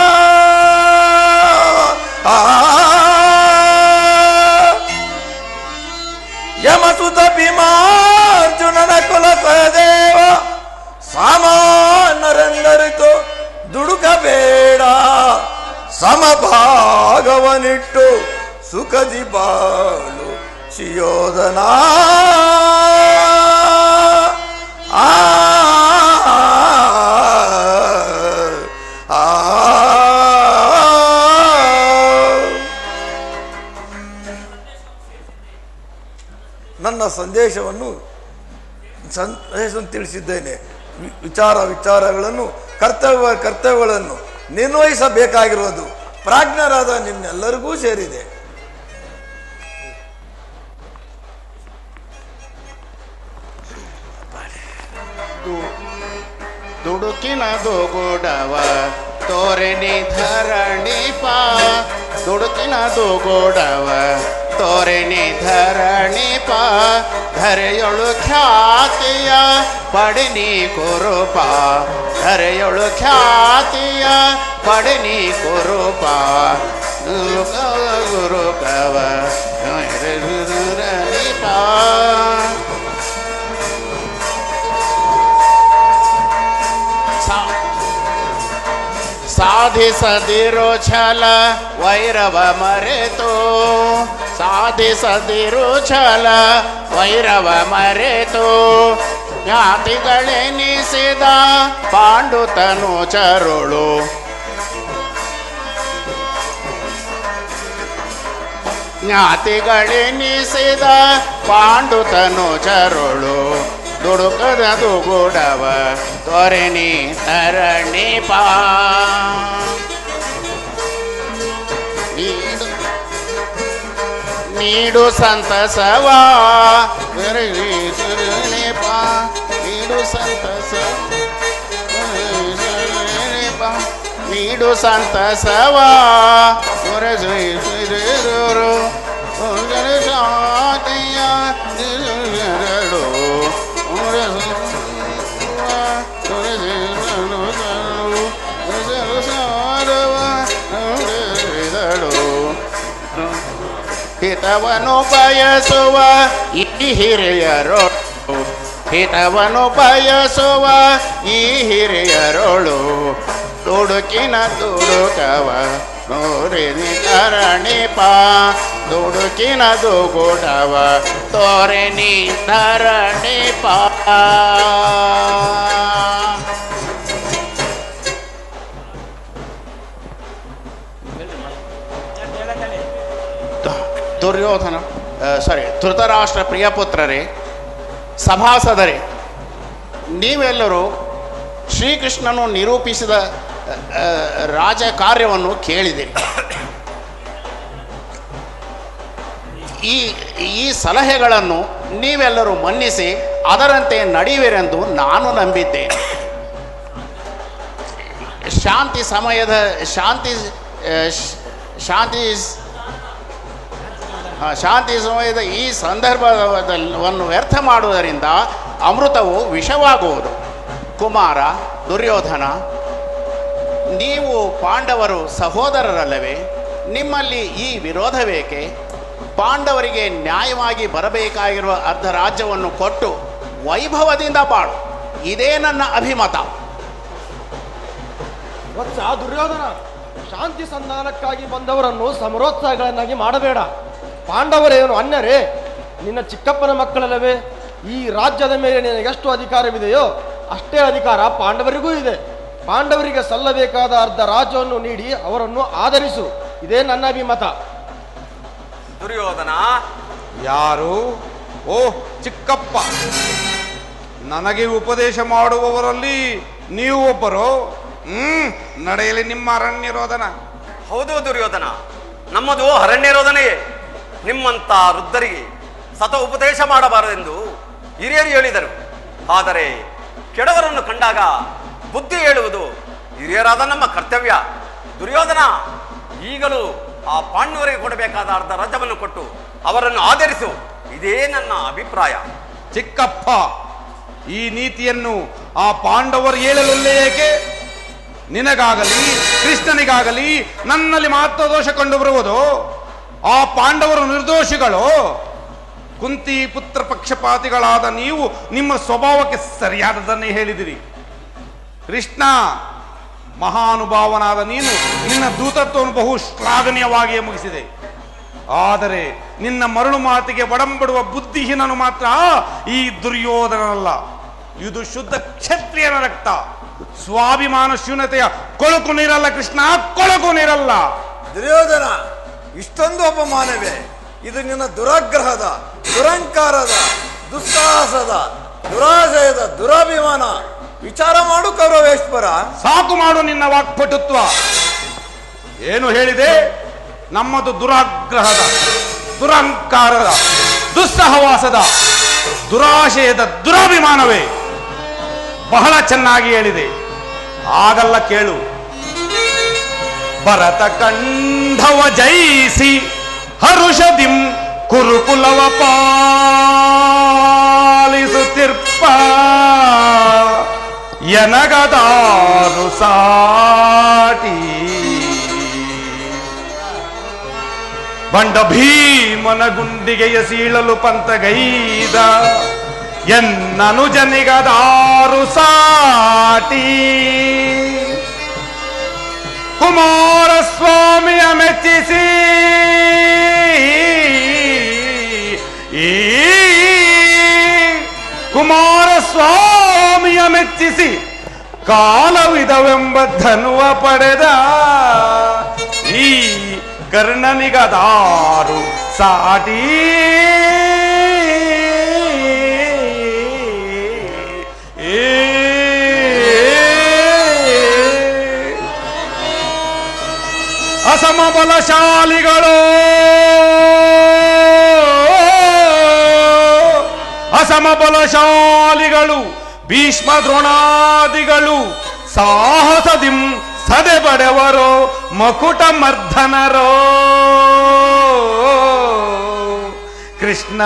ಯಮಸುತ ಭೀಮಾರ್ಜುನನ ಕುಲ ಸಹದೇವ ಸಾಮಾನ್ಯರೆಂದರಿತು ದುಡುಕಬೇಡ ಸಮಭಾಗವನಿಟ್ಟು ಸುಖದಿ ಬಾಳು ಶಿಯೋಧನ ನನ್ನ ಸಂದೇಶವನ್ನು ತಿಳಿಸಿದ್ದೇನೆ. ವಿಚಾರಗಳನ್ನು ಕರ್ತವ್ಯಗಳನ್ನು ನಿರ್ವಹಿಸಬೇಕಾಗಿರುವುದು ಪ್ರಾಜ್ಞರಾದ ನಿಮ್ಮೆಲ್ಲರಿಗೂ ಸೇರಿದೆ. ದುಡುಕಿನ ದುಗುಡವ ತೋರಣಿ ಧರಣಿ ಪಾ ದುಡುಕಿನ ದುಗುಡವ ತೋರಣಿ ಧರಣಿ ಪಾ ಧರೆಯೊಳು ಖ್ಯಾತಿಯ ಪಡಿನಿ ಕುರುಪ ಧರೆಯೊಳು ಖ್ಯಾತಿಯ ಪಡಿನಿ ಕುರುಪ ಗುರುಕವ ಪಾ ಸಾಧಿಸದಿರೋ ಛಲ ವೈರವ ಮರೆತು ಸಾಧಿಸದಿರೋ ಛಲ ವೈರವ ಮರೆತು ಜ್ಞಾತಿಗಳೆನಿಸಿದ ಪಾಂಡುತನು ಚರುಳು ಜ್ಞಾತಿಗಳೆನಿಸಿದ ಪಾಂಡುತನು ಚರುಳು ದುಡುಕದ ದುಗುಡವ ತೋರಣಿ ಧರಣಿ ಪಾ ನೀಡು ಸಂತಸವ ಪಾ ನೀಡು ಸಂತಸ ನೀಡು ಸಂತಸವ ಹಿತವನು ಬಯಸುವ ಈ ಹಿರಿಯರೋಳು ಹಿತವನು ಬಯಸುವ ಈ ಹಿರಿಯರೋಳು ದುಡುಕಿನ ದುಡುಕವ ತೋರಿನಿ ಧರಣಿ ಪಾ ದುಡುಕಿನ ದುಗುಡವ ತೋರಿನಿ ಧರಣಿ ಪಾ ದುರ್ಯೋಧನ ಧೃತರಾಷ್ಟ್ರ ಪ್ರಿಯಪುತ್ರರೇ, ಸಭಾಸದರೇ, ನೀವೆಲ್ಲರೂ ಶ್ರೀಕೃಷ್ಣನು ನಿರೂಪಿಸಿದ ರಾಜಕಾರ್ಯವನ್ನು ಕೇಳಿದಿರಿ. ಈ ಸಲಹೆಗಳನ್ನು ನೀವೆಲ್ಲರೂ ಮನ್ನಿಸಿ ಅದರಂತೆ ನಡೆಯುವಿರೆಂದು ನಾನು ನಂಬಿದ್ದೇನೆ. ಶಾಂತಿ ಸಮಯದ ಈ ಸಂದರ್ಭವನ್ನು ವ್ಯರ್ಥ ಮಾಡುವುದರಿಂದ ಅಮೃತವು ವಿಷವಾಗುವುದು. ಕುಮಾರ, ದುರ್ಯೋಧನ, ನೀವು ಪಾಂಡವರು ಸಹೋದರರಲ್ಲವೇ? ನಿಮ್ಮಲ್ಲಿ ಈ ವಿರೋಧವೇಕೆ? ಪಾಂಡವರಿಗೆ ನ್ಯಾಯವಾಗಿ ಬರಬೇಕಾಗಿರುವ ಅರ್ಧ ರಾಜ್ಯವನ್ನು ಕೊಟ್ಟು ವೈಭವದಿಂದ ಬಾಳು, ಇದೇ ನನ್ನ ಅಭಿಮತ. ವತ್ಸ ದುರ್ಯೋಧನ, ಶಾಂತಿ ಸಂಧಾನಕ್ಕಾಗಿ ಬಂದವರನ್ನು ಸಮರೋತ್ಸಾಹಗಳನ್ನಾಗಿ ಮಾಡಬೇಡ. ಪಾಂಡವರೇನು ಅನ್ಯರೇ? ನಿನ್ನ ಚಿಕ್ಕಪ್ಪನ ಮಕ್ಕಳಲ್ಲವೇ? ಈ ರಾಜ್ಯದ ಮೇಲೆ ನಿನಗೆ ಎಷ್ಟು ಅಧಿಕಾರವಿದೆಯೋ ಅಷ್ಟೇ ಅಧಿಕಾರ ಪಾಂಡವರಿಗೂ ಇದೆ. ಪಾಂಡವರಿಗೆ ಸಲ್ಲಬೇಕಾದ ಅರ್ಧ ರಾಜ್ಯವನ್ನು ನೀಡಿ ಅವರನ್ನು ಆಧರಿಸು. ಇದೇ ನನ್ನ ಅಭಿಮತ. ದುರ್ಯೋಧನ, ಯಾರು? ಓಹ್ ಚಿಕ್ಕಪ್ಪ, ನನಗೆ ಉಪದೇಶ ಮಾಡುವವರಲ್ಲಿ ನೀವು ಒಬ್ಬರು. ನಡೆಯಲಿ ನಿಮ್ಮ ಅರಣ್ಯರೋಧನ. ಹೌದು ದುರ್ಯೋಧನ, ನಮ್ಮದು ಅರಣ್ಯರೋಧನೆಯೇ. ನಿಮ್ಮಂತ ವೃದ್ಧರಿಗೆ ಸತ ಉಪದೇಶ ಮಾಡಬಾರದೆಂದು ಹಿರಿಯರು ಹೇಳಿದರು. ಆದರೆ ಕೆಡವರನ್ನು ಕಂಡಾಗ ಬುದ್ಧಿ ಹೇಳುವುದು ಹಿರಿಯರಾದ ನಮ್ಮ ಕರ್ತವ್ಯ. ದುರ್ಯೋಧನ, ಈಗಲೂ ಆ ಪಾಂಡವರಿಗೆ ಕೊಡಬೇಕಾದ ಅರ್ಧ ರಾಜ್ಯವನ್ನು ಕೊಟ್ಟು ಅವರನ್ನು ಆಧರಿಸು. ಇದೇ ನನ್ನ ಅಭಿಪ್ರಾಯ. ಚಿಕ್ಕಪ್ಪ, ಈ ನೀತಿಯನ್ನು ಆ ಪಾಂಡವರು ಹೇಳಲಲ್ಲೇ ಏಕೆ? ನಿನಗಾಗಲಿ ಕೃಷ್ಣನಿಗಾಗಲಿ ನನ್ನಲ್ಲಿ ಮಾತ್ರ ದೋಷ ಕಂಡು ಬರುವುದು. ಆ ಪಾಂಡವರು ನಿರ್ದೋಷಿಗಳು. ಕುಂತಿ ಪುತ್ರ ಪಕ್ಷಪಾತಿಗಳಾದ ನೀವು ನಿಮ್ಮ ಸ್ವಭಾವಕ್ಕೆ ಸರಿಯಾದದನ್ನೇ ಹೇಳಿದಿರಿ. ಕೃಷ್ಣ, ಮಹಾನುಭಾವನಾದ ನೀನು ನಿನ್ನ ದೂತತ್ವವನ್ನು ಬಹು ಶ್ಲಾಘನೀಯವಾಗಿಯೇ ಮುಗಿಸಿದೆ. ಆದರೆ ನಿನ್ನ ಮರಳು ಮಾತಿಗೆ ಒಡಂಬಡುವ ಬುದ್ಧಿಹೀನನು ಮಾತ್ರ ಈ ದುರ್ಯೋಧನನಲ್ಲ. ಇದು ಶುದ್ಧ ಕ್ಷತ್ರಿಯನ ರಕ್ತ. ಸ್ವಾಭಿಮಾನ ಶೂನ್ಯತೆಯ ಕೊಳಕು ನೀರಲ್ಲ ಕೃಷ್ಣ, ಕೊಳಕು ನೀರಲ್ಲ. ದುರ್ಯೋಧನ, ಇಷ್ಟೊಂದು ಅಪಮಾನವೇ? ಇದು ನಿನ್ನ ದುರಾಗ್ರಹದ, ದುರಂಕಾರದ, ದುಸ್ಸಾಹಸದ, ದುರಾಶಯದ, ದುರಾಭಿಮಾನ. ವಿಚಾರ ಮಾಡು ಕೌರವೇಶ್ವರ. ಸಾಕು ಮಾಡು ನಿನ್ನ ವಾಕ್ಪಟುತ್ವ. ಏನು ಹೇಳಿದೆ? ನಮ್ಮದು ದುರಾಗ್ರಹದ, ದುರಂಕಾರದ, ದುಸ್ಸಹವಾಸದ, ದುರಾಶಯದ ದುರಾಭಿಮಾನವೇ. ಬಹಳ ಚೆನ್ನಾಗಿ ಹೇಳಿದೆ. ಆಗಲ್ಲ ಕೇಳು. ಭರತ ಕಂಠವ ಜಯಿಸಿ ಹರುಷದಿಂ ಕುರುಕುಲವ ಪಾಲಿಸುತ್ತಿರ್ಪ ಎನಗದಾರು ಸಾಟಿ. ಬಂಡ ಭೀಮನ ಗುಂಡಿಗೆಯ ಸೀಳಲು ಪಂತಗೈದ ಎನ್ನನುಜನಿಗದಾರು ಸಾಟಿ. ಕುಮಾರಸ್ವಾಮಿಯ ಮೆಚ್ಚಿಸಿ ಕುಮಾರಸ್ವಾಮಿಯ ಮೆಚ್ಚಿಸಿ ಕಾಲವಿದವೆಂಬ ಧನುವ ಪಡೆದ ಈ ಕರ್ಣನಿಗದಾರು ಸಾಟಿ. ಅಸಮಬಲಶಾಲಿಗಳು, ಅಸಮಬಲಶಾಲಿಗಳು ಭೀಷ್ಮ ದ್ರೋಣಾದಿಗಳು ಸಾಹಸದಿಂ ಸದೆಬಡೆವರೋ ಮಕುಟ ಮರ್ಧನರೋ. ಕೃಷ್ಣ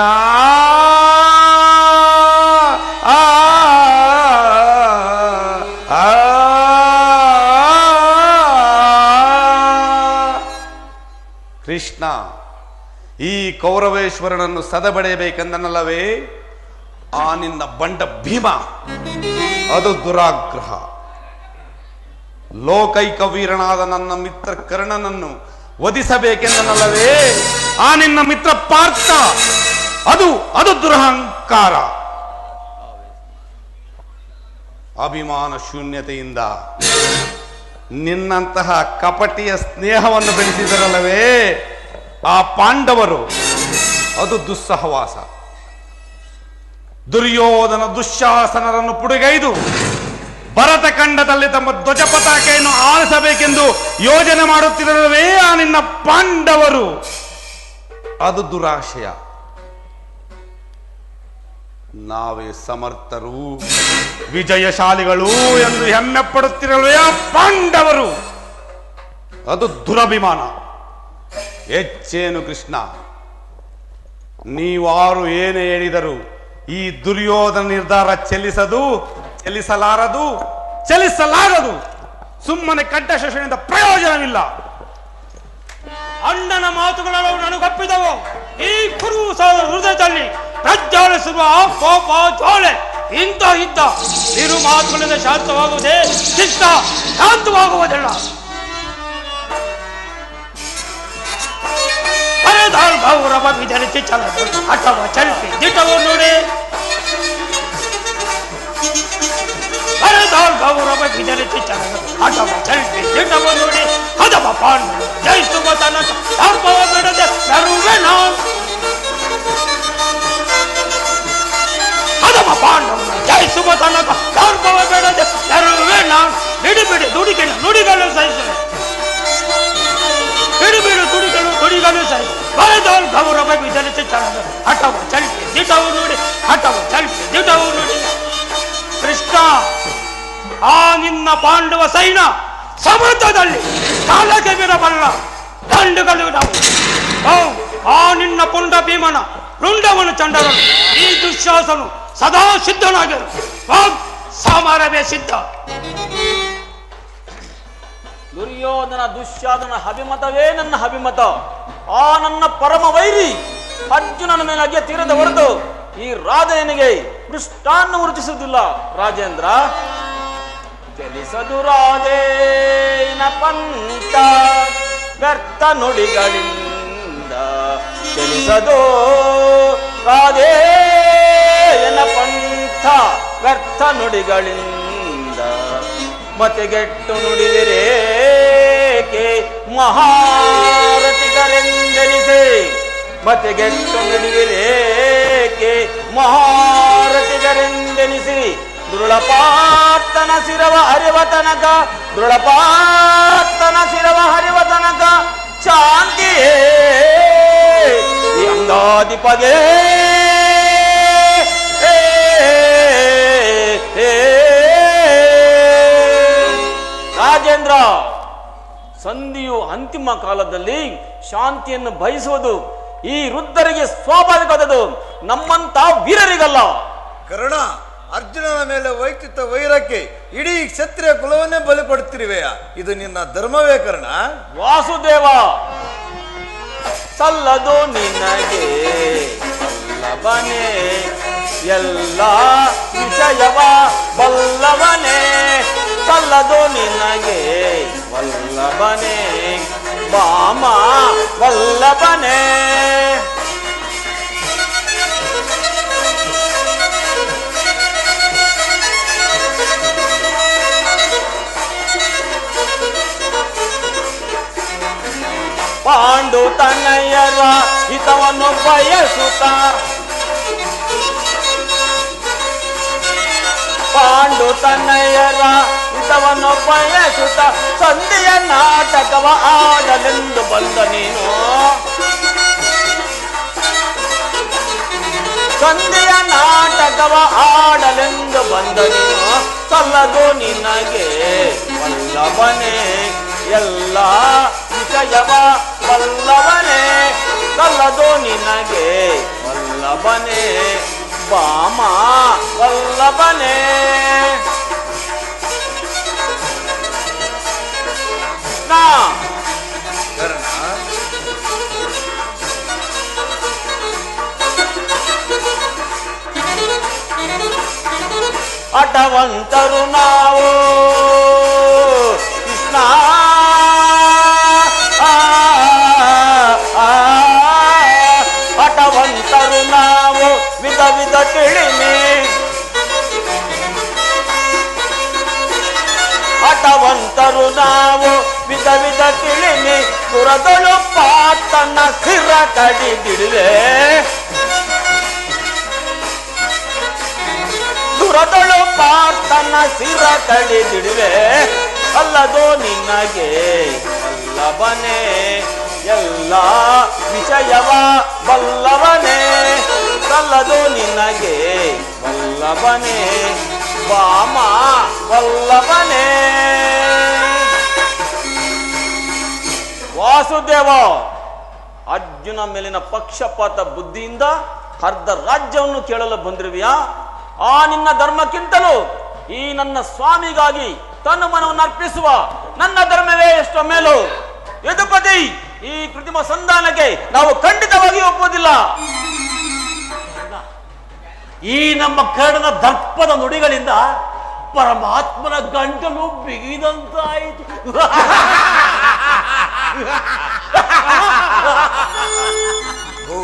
ಕೃಷ್ಣ, ಈ ಕೌರವೇಶ್ವರನನ್ನು ಸದಬಡೆಯಬೇಕೆಂದನಲ್ಲವೇ ಆ ನಿನ್ನ ಬಂಡ ಭೀಮ. ಅದು ದುರಾಗ್ರಹ. ಲೋಕೈಕ ವೀರನಾದ ನನ್ನ ಮಿತ್ರ ಕರ್ಣನನ್ನು ವಧಿಸಬೇಕೆಂದನಲ್ಲವೇ ಆ ನಿನ್ನ ಮಿತ್ರ ಪಾರ್ಥ. ಅದು ದುರಹಂಕಾರ. ಅಭಿಮಾನ ಶೂನ್ಯತೆಯಿಂದ ನಿನ್ನಂತಹ ಕಪಟಿಯ ಸ್ನೇಹವನ್ನು ಬೆಳೆಸಿದರಲ್ಲವೇ ಆ ಪಾಂಡವರು. ಅದು ದುಸ್ಸಹವಾಸ. ದುರ್ಯೋಧನ ದುಶ್ಯಾಸನರನ್ನು ಪುಡಿಗೈದು ಭರತ ಖಂಡದಲ್ಲಿ ತಮ್ಮ ಧ್ವಜ ಪತಾಕೆಯನ್ನು ಆರಿಸಬೇಕೆಂದು ಯೋಜನೆ ಮಾಡುತ್ತಿರಲವೇ ಆ ನಿನ್ನ ಪಾಂಡವರು. ಅದು ದುರಾಶಯ. ನಾವೇ ಸಮರ್ಥರು, ವಿಜಯಶಾಲಿಗಳು ಎಂದು ಹೆಮ್ಮೆ ಪಡುತ್ತಿರಲವೇ ಆ ಪಾಂಡವರು. ಅದು ದುರಭಿಮಾನ. ಹೆಚ್ಚೇನು ಕೃಷ್ಣ, ನೀವಾರು ಏನೇ ಹೇಳಿದರು ಈ ದುರ್ಯೋಧನ ನಿರ್ಧಾರ ಚಲಿಸಲಾರದು. ಸುಮ್ಮನೆ ಕಂಠ ಶೋಷಣೆಯಿಂದ ಪ್ರಯೋಜನವಿಲ್ಲ. ಅಣ್ಣನ ಮಾತುಗಳೆಲ್ಲವೂ ನನಗೊಪ್ಪಿದವು. ಈ ಕುರು ಹೃದಯದಲ್ಲಿ ಪ್ರಜ್ವಲಿಸುವ ಕೋಪ ಜ್ವಾಲೆ ಇಂಥ ಯುದ್ಧ ಇರು ಮಾತುಗಳಿಂದ ಶಾಂತವಾಗುವುದೇ ಚಿತ್ತ ಶಾಂತವಾಗುವುದಿಲ್ಲ. ಗೌರವ ವಿಧರಿಸಿ ಚಲದು ಅಥವಾ ಚಲ್ಪಿ ದಿಟವು ನುಡಿ ಗೌರವ ವಿಧರಿಸಿ ಚಲದು ಅಥವಾ ಚಲ್ಪಿ ದಿಟವು ನುಡಿ ಹದವ ಪಾಂಡು ಜಯಿಸುವ ತನಕ ಸರ್ಪವ ಬಿಡದೆ ನರುವೆ ನಾನು ಹದವ ಪಾಂಡವನ ಜಯಿಸುವ ತನಕ ಸರ್ಪವ ಬಿಡದೆ ನರುವೆ ನಾನು ಬಿಡಿ ಬಿಡಿ ದುಡಿಗಳು ನುಡಿಗಳು ಸಹಿಸುವೆ ಬಿಡು ಬಿಡು ನುಡಿಗಳು ಸಹಿಸು ಬರೆದೋಲ್ ಗೌರವ ವಿಧರಿಸಿ ಚಲದು ಹಠವು ಚಲ್ಪಿ ದಿಟವು ನುಡಿ ಹಠವು ಚಲ್ಪಿ ದಿಟವು ನುಡಿ. ಕೃಷ್ಣ, ಆ ನಿನ್ನ ಪಾಂಡವ ಸೈನ್ಯ ಸಮುದ್ರದಲ್ಲಿ ಕಾಲಕ್ಕೆ ಬಿಡಬಲ್ಲ ದಂಡುಗಳು ನಾವು. ಆ ನಿನ್ನ ಪುಂಡ ಭೀಮನ ರುಂಡವನು ಚಂಡರನು ಈ ದುಶ್ಯಾಸನು ಸದಾ ಸಿದ್ಧನಾಗಿರು. ಸಮರವೇ ಸಿದ್ಧ. ದುರ್ಯೋಧನ ದುಶ್ಯಾಸನ ಅಭಿಮತವೇ ನನ್ನ ಅಭಿಮತ. ಆ ನನ್ನ ಪರಮ ವೈರಿ ಅರ್ಜುನನ ಮೇಲೆ ಅಗೆ ತೀರದ ಹೊರತು ಈ ರಾಜನಿಗೆ ಪೃಷ್ಠಾನ್ನು ವೃಚಿಸುವುದಿಲ್ಲ. ರಾಜೇಂದ್ರ, ಚಲಿಸದು ರಾಜೇನ ಪಂಥ ವ್ಯರ್ಥ ನುಡಿಗಳಿಂದ, ಚಲಿಸದು ರಾಜೇನ ಪಂಥ ವ್ಯರ್ಥ ನುಡಿಗಳಿಂದ, ಮತೆಗೆಟ್ಟು ನುಡಿದಿರೇಕೆ ಮಹಾರಥಿಗರೆಂದೆನಿಸಿ, ಮತೆಗೆಟ್ಟು ನುಡಿದಿರೇಕೆ ಮಹಾರಥಿಗರೆಂದೆನಿಸಿ, ದೃಢಪಾತನ ಶಿರವ ಹರಿವ ತನಕ, ದೃಢಪಾತನ ಶಿರವ ಹರಿವ ತನಕ ಶಾಂತಿಯೇ ಈ ಅಂಗಾಧಿಪಗೆ. ರಾಜೇಂದ್ರ, ಸಂಧಿಯು ಅಂತಿಮ ಕಾಲದಲ್ಲಿ ಶಾಂತಿಯನ್ನು ಬಯಸುವುದು ಈ ವೃದ್ಧರಿಗೆ ಸ್ವಾಭಾವಿಕವಾದದ್ದು, ನಮ್ಮಂತ ವೀರರಿಗಲ್ಲ. ಕರ್ಣ, ಅರ್ಜುನನ ಮೇಲೆ ವೈಯಕ್ತಿಕ ವೈರಕ್ಕೆ ಇಡೀ ಕ್ಷತ್ರಿಯ ಕುಲವನ್ನೇ ಬಲಿ ಕೊಡ್ತಿರುವೆಯ, ಇದು ನಿನ್ನ ಧರ್ಮವೇ ಕರ್ಣ? ವಾಸುದೇವ, ಸಲ್ಲದು ನಿನಗೆ ಬಲ್ಲವನೇ ಎಲ್ಲ ವಿಷಯವ ಬಲ್ಲವನೇ, ಸಲ್ಲದು ನಿನಗೆ ವಲ್ಲಭನೇ ವಾಮ ವಲ್ಲಭನೇ. ಪಾಂಡು ತನ್ನಯ್ಯರ ಹಿತವನ್ನು ಬಯಸುತ್ತ, ಪಾಂಡು ತನ್ನಯ್ಯರ ಹಿತವನ್ನು ಬಯಸುತ್ತ ಸಂಧಿಯ ನಾಟಕವ ಆಡಲೆಂದು ಬಂದ ನೀನು, ಸಂಧಿಯ ನಾಟಕವ ಆಡಲೆಂದು ಬಂದ ನೀನು, ಸಲ್ಲದು ನಿನಗೆ ವಲ್ಲಭನೇ ಎಲ್ಲ ವಿಷಯವ ವಲ್ಲಭನೇ, ಸಲ್ಲದು ನಿನಗೆ ವಲ್ಲಭನೇ ವಾಮ ವಲ್ಲಭನೇ. ಕರ್ಣ, ಅಟವಂತರು ನಾವು ಕೃಷ್ಣ, ಅಟವಂತರು ನಾವು ವಿಧ ವಿಧ ತಿಳಿಮೆ, ಅಟವಂತರು ನಾವು ವಿಧ ವಿಧ ತಿಳಿಮೆ, ಸುರದಳು ಪಾತನ ಸಿರ ಕಡಿದಿಡುವೆ, ಸುರದಳು ಪಾತನ ಸಿರ ಕಡಿದಿಡುವೆ, ಅಲ್ಲದೋ ನಿನಗೆ ವಲ್ಲಭನೇ ಎಲ್ಲ ವಿಷಯವ ಬಲ್ಲವನೇ, ಸಲ್ಲದು ನಿನಗೆ ವಲ್ಲಭನೇ ವಾಮ ವಲ್ಲಭನೇ. ವಾಸುದೇವ, ಅರ್ಜುನ ಮೇಲಿನ ಪಕ್ಷಪಾತ ಬುದ್ಧಿಯಿಂದ ಅರ್ಧ ರಾಜ್ಯವನ್ನು ಕೇಳಲು ಬಂದಿರುವಿಯಾ? ಆ ನಿನ್ನ ಧರ್ಮಕ್ಕಿಂತಲೂ ಈ ನನ್ನ ಸ್ವಾಮಿಗಾಗಿ ತನ್ನ ಮನವನ್ನು ಅರ್ಪಿಸುವ ನನ್ನ ಧರ್ಮವೇ ಎಷ್ಟೋ ಮೇಲು. ಯದುಪತಿ, ಈ ಕೃತ್ರಿಮ ಸಂಧಾನಕ್ಕೆ ನಾವು ಖಂಡಿತವಾಗಿ ಒಪ್ಪುವುದಿಲ್ಲ. ಈ ನಮ್ಮ ಕರ್ಣನ ದರ್ಪದ ನುಡಿಗಳಿಂದ ಪರಮಾತ್ಮನ ಗಂಟಲು ಬಿಗಿದಂತಾಯಿತು. ಓ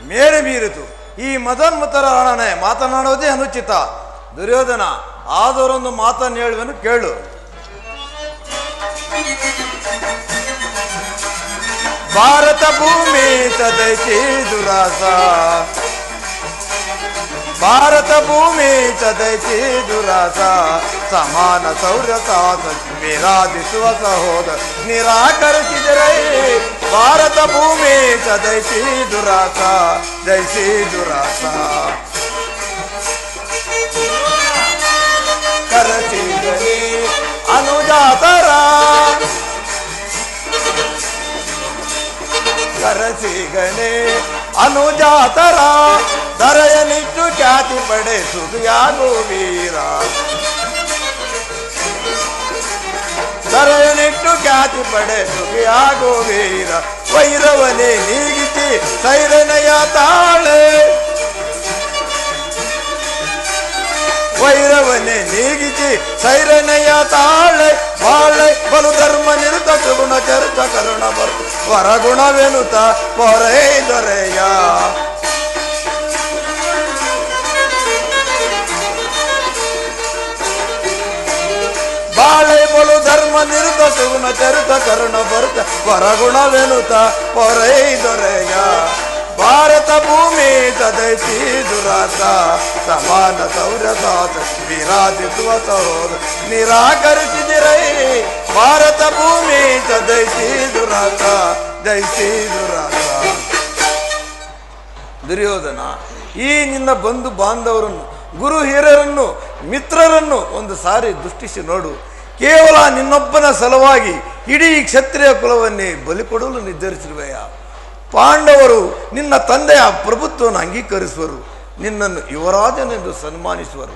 ಮೇರೆ ಮೀರಿತು. ಈ ಮದನ್ಮತರ ಅಣ್ಣನೆ ಮಾತನಾಡೋದೇ ಅನುಚಿತ. ದುರ್ಯೋಧನ, ಆದವರೊಂದು ಮಾತನ್ನು ಹೇಳುವೆನು ಕೇಳು. ಭಾರತ ಭೂಮಿ ಚದೈತಿ ದುರಾಸ, ಭಾರತ ಭೂಮಿ ಚದೈತಿ ದುರಾಸ, ಸಮಾನ ಸೌರ್ಯತಾ ವಿರಾಜಿಸುವ ಸಹೋದರ ನಿರಾಕರಿಸಿದರೆ. ಭಾರತ ಭೂಮಿ ಚದೈತಿ ದುರಾಸ, ಜೈಸಿ ದುರಾಸ. ಕರಚಿಗಣಿ ಅನುಜಾತರ, ಕರಸಿಗಣೆ ಅನುಜಾತರ, ದರೆಯನಿಟ್ಟು ಖ್ಯಾತಿ ಪಡೆ ಸುಖಿಯಾಗೋ ವೀರ. ದರೆಯನಿಟ್ಟು ಖ್ಯಾತಿ ಪಡೆ ಸುಖಿಯಾಗೋ ವೀರ. ವೈರವನೇ ನೀಗಿಸಿ ಸೈರನೆಯ ತಾಳೆ, ವೈರವನೇ ನೀಗಿಸಿ ಸೈರನೆಯ ತಾಳೆ. ಬಾಳೆ ಬಲು ಧರ್ಮ ನಿರುತ ಸುಗುಣ ಚರಿತ ಕರುಣ ಬರು ವರಗುಣವೆನುತ ಪೊರೆ ದೊರೆಯ. ಬಾಳೆ ಬಲು ಧರ್ಮ ನಿರುತ ಸುಗುಣ ಚರಿತ ಕರುಣ ಬರುತ ವರಗುಣವೆನುತ ಪೊರೆ ದೊರೆಯ. ಭಾರತ ಭೂಮಿ ತದೈತಿ ದುರಾಸ, ಸಮಾನ ಸೌರ್ಯಸಾತ ವಿರಾಜಿಸುವ ಸಹೋದರ ನಿರಾಕರಿಸಿದಿರೈ. ಭಾರತ ಭೂಮಿ ತದೈತಿ ದುರಾಸ, ಜೈಸಿ ದುರಾಸ. ದುರ್ಯೋಧನ, ಈ ನಿನ್ನ ಬಂಧು ಬಾಂಧವರನ್ನು, ಗುರು ಹಿರಿಯರನ್ನು, ಮಿತ್ರರನ್ನು ಒಂದು ಸಾರಿ ದೃಷ್ಟಿಸಿ ನೋಡು. ಕೇವಲ ನಿನ್ನೊಬ್ಬನ ಸಲುವಾಗಿ ಇಡೀ ಕ್ಷತ್ರಿಯ ಕುಲವನ್ನೇ ಬಲಿಕೊಡಲು ನಿರ್ಧರಿಸಿರುವೆಯ. ಪಾಂಡವರು ನಿನ್ನ ತಂದೆಯ ಪ್ರಭುತ್ವವನ್ನು ಅಂಗೀಕರಿಸುವರು, ನಿನ್ನನ್ನು ಯುವರಾಜನೆಂದು ಸನ್ಮಾನಿಸುವರು.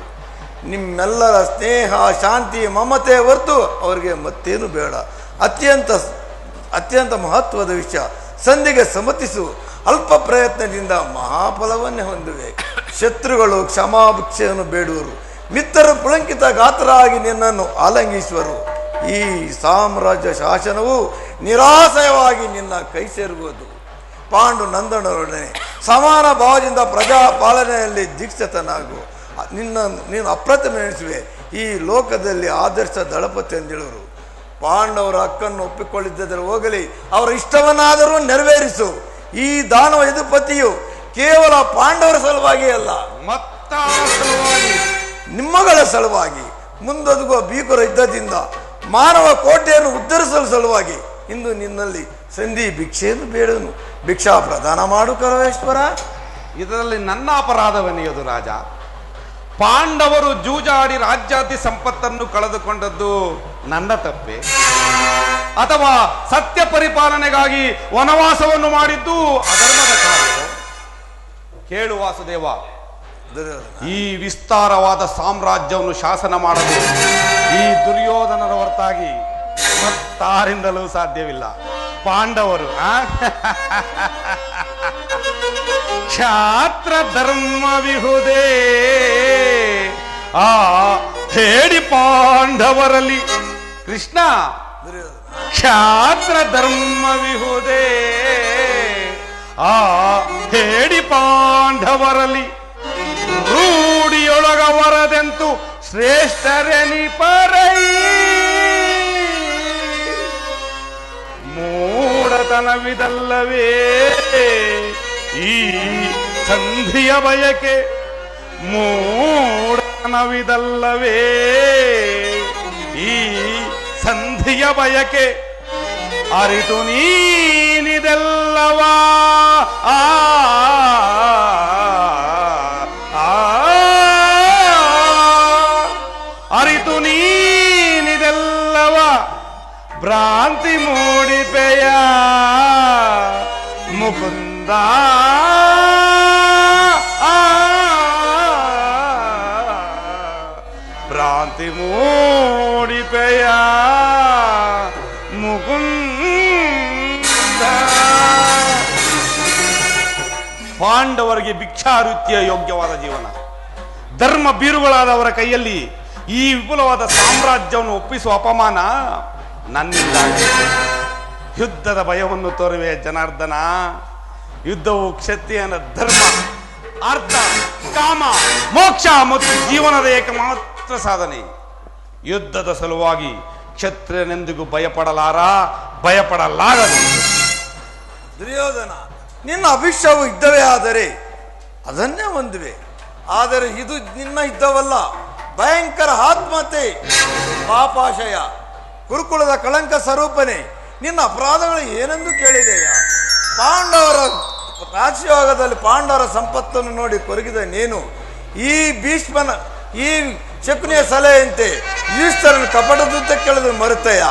ನಿಮ್ಮೆಲ್ಲರ ಸ್ನೇಹ, ಶಾಂತಿ, ಮಮತೆ ಹೊರತು ಅವರಿಗೆ ಮತ್ತೇನು ಬೇಡ. ಅತ್ಯಂತ ಮಹತ್ವದ ವಿಷಯ, ಸಂಧಿಗೆ ಸಮ್ಮತಿಸು. ಅಲ್ಪ ಪ್ರಯತ್ನದಿಂದ ಮಹಾಫಲವನ್ನೇ ಹೊಂದುವೆ. ಶತ್ರುಗಳು ಕ್ಷಮಾಭಿಕ್ಷೆಯನ್ನು ಬೇಡುವರು, ಮಿತ್ರರು ಪುಳಂಕಿತ ಗಾತ್ರರಾಗಿ ನಿನ್ನನ್ನು ಆಲಂಘಿಸುವರು. ಈ ಸಾಮ್ರಾಜ್ಯ ಶಾಸನವು ನಿರಾಶಯವಾಗಿ ನಿನ್ನ ಕೈ ಸೇರುವುದು. ಪಾಂಡು ನಂದನರೊಡನೆ ಸಮಾನ ಭಾವದಿಂದ ಪ್ರಜಾಪಾಲನೆಯಲ್ಲಿ ದೀಕ್ಷಿತನಾಗು. ನೀನು ಅಪ್ರತಿಮ ಎನಿಸುವೆ. ಈ ಲೋಕದಲ್ಲಿ ಆದರ್ಶ ದಳಪತಿ ಎಂದೇಳುವರು. ಪಾಂಡವರ ಹಕ್ಕನ್ನು ಒಪ್ಪಿಕೊಳ್ಳಿದ್ದರೆ ಹೋಗಲಿ, ಅವರ ಇಷ್ಟವನ್ನಾದರೂ ನೆರವೇರಿಸು. ಈ ದಾನವ ಯದುಪತಿಯು ಕೇವಲ ಪಾಂಡವರ ಸಲುವಾಗಿ ಅಲ್ಲ, ನಿಮ್ಮಗಳ ಸಲುವಾಗಿ, ಮುಂದೊದಗುವ ಭೀಕರ ಯುದ್ಧದಿಂದ ಮಾನವ ಕೋಟೆಯನ್ನು ಉದ್ಧರಿಸಲು ಸಲುವಾಗಿ ಇಂದು ನಿನ್ನಲ್ಲಿ ಸಂಧಿ ಭಿಕ್ಷೆಯನ್ನು ಬೇಡನು. ಭಿಕ್ಷಾ ಪ್ರದಾನ ಮಾಡು ಕರವೇಶ್ವರ. ಇದರಲ್ಲಿ ನನ್ನ ಅಪರಾಧವನ್ನೆಯದು ರಾಜ. ಪಾಂಡವರು ಜೂಜಾಡಿ ರಾಜ್ಯಾತಿ ಸಂಪತ್ತನ್ನು ಕಳೆದುಕೊಂಡದ್ದು ನನ್ನ ತಪ್ಪೆ, ಅಥವಾ ಸತ್ಯ ಪರಿಪಾಲನೆಗಾಗಿ ವನವಾಸವನ್ನು ಮಾಡಿದ್ದು ಅಧರ್ಮದ ಕಾರ್ಯ? ಕೇಳು ವಾಸುದೇವ, ಈ ವಿಸ್ತಾರವಾದ ಸಾಮ್ರಾಜ್ಯವನ್ನು ಶಾಸನ ಮಾಡಲು ಈ ದುರ್ಯೋಧನರ ಹೊರತಾಗಿ ಮತ್ತಾರಿಂದಲೂ ಸಾಧ್ಯವಿಲ್ಲ. ಪಾಂಡವರು ಕ್ಷಾತ್ರ ಧರ್ಮವಿಹುದೇ ಹೇಳಿ ಪಾಂಡವರಲ್ಲಿ ಕೃಷ್ಣ. ಕ್ಷಾತ್ರ ಧರ್ಮವಿಹುದೇ ಹೇಳಿ ಪಾಂಡವರಲ್ಲಿ, ರೂಢಿಯೊಳಗವರದೆಂತು ಶ್ರೇಷ್ಠರೆನಿಪರೈ. ಮೂಢತನವಿದಲ್ಲವೇ ಈ ಸಂಧಿಯ ಬಯಕೆ, ಮೂಢತನವಿದಲ್ಲವೇ ಈ ಸಂಧಿಯ ಬಯಕೆ. ಅರಿತು ನೀನಿದೆಲ್ಲವಾ ಅರಿತು ನೀನಿದೆಲ್ಲವ ಭ್ರಾಂತಿ ಮೂಡಿಪೆಯ ಮುಕುಂದ. ಭ್ರಾಂತಿ ಮೂಡಿಪೆಯ ಮುಕುಂದ. ಪಾಂಡವರಿಗೆ ಭಿಕ್ಷಾವೃತ್ತಿಯ ಯೋಗ್ಯವಾದ ಜೀವನ, ಧರ್ಮ ಬೀರುಗಳಾದವರ ಕೈಯಲ್ಲಿ ಈ ವಿಪುಲವಾದ ಸಾಮ್ರಾಜ್ಯವನ್ನು ಒಪ್ಪಿಸುವ ಅಪಮಾನ ನನ್ನಿಂದ. ಯುದ್ಧದ ಭಯವನ್ನು ತೋರುವೆ ಜನಾರ್ದನ. ಯುದ್ಧವು ಕ್ಷತ್ರಿಯನ ಧರ್ಮ, ಅರ್ಥ, ಕಾಮ, ಮೋಕ್ಷ ಮತ್ತು ಜೀವನದ ಏಕಮಾತ್ರ ಸಾಧನೆ. ಯುದ್ಧದ ಸಲುವಾಗಿ ಕ್ಷತ್ರಿಯನೆಂದಿಗೂ ಭಯಪಡಲಾಗದು. ದುರ್ಯೋಧನ, ನಿನ್ನ ಅಭಿಷ್ಯವು ಯುದ್ಧವೇ ಆದರೆ ಅದನ್ನೇ ಹೊಂದುವೆ. ಆದರೆ ಇದು ನಿನ್ನ ಯುದ್ಧವಲ್ಲ, ಭಯಂಕರ ಆತ್ಮಹತ್ಯೆ, ಪಾಪಾಶಯ, ಕುರುಕುಲದ ಕಳಂಕ ಸ್ವರೂಪನೆ. ನಿನ್ನ ಅಪರಾಧಗಳು ಏನೆಂದು ಕೇಳಿದೆಯಾ? ಪಾಂಡವರ ರಾಜ್ಯಯೋಗದಲ್ಲಿ ಪಾಂಡವರ ಸಂಪತ್ತನ್ನು ನೋಡಿ ಕೊರಗಿದ ನೀನು ಈ ಭೀಷ್ಮನ ಈ ಶಕುನಿಯ ಸಲಹೆಯಂತೆ ಯುಧಿಷ್ಠರನ್ನು ಕಪಟದುತ್ತ ಕೇಳಿದ್ರು ಮರುತೆಯ?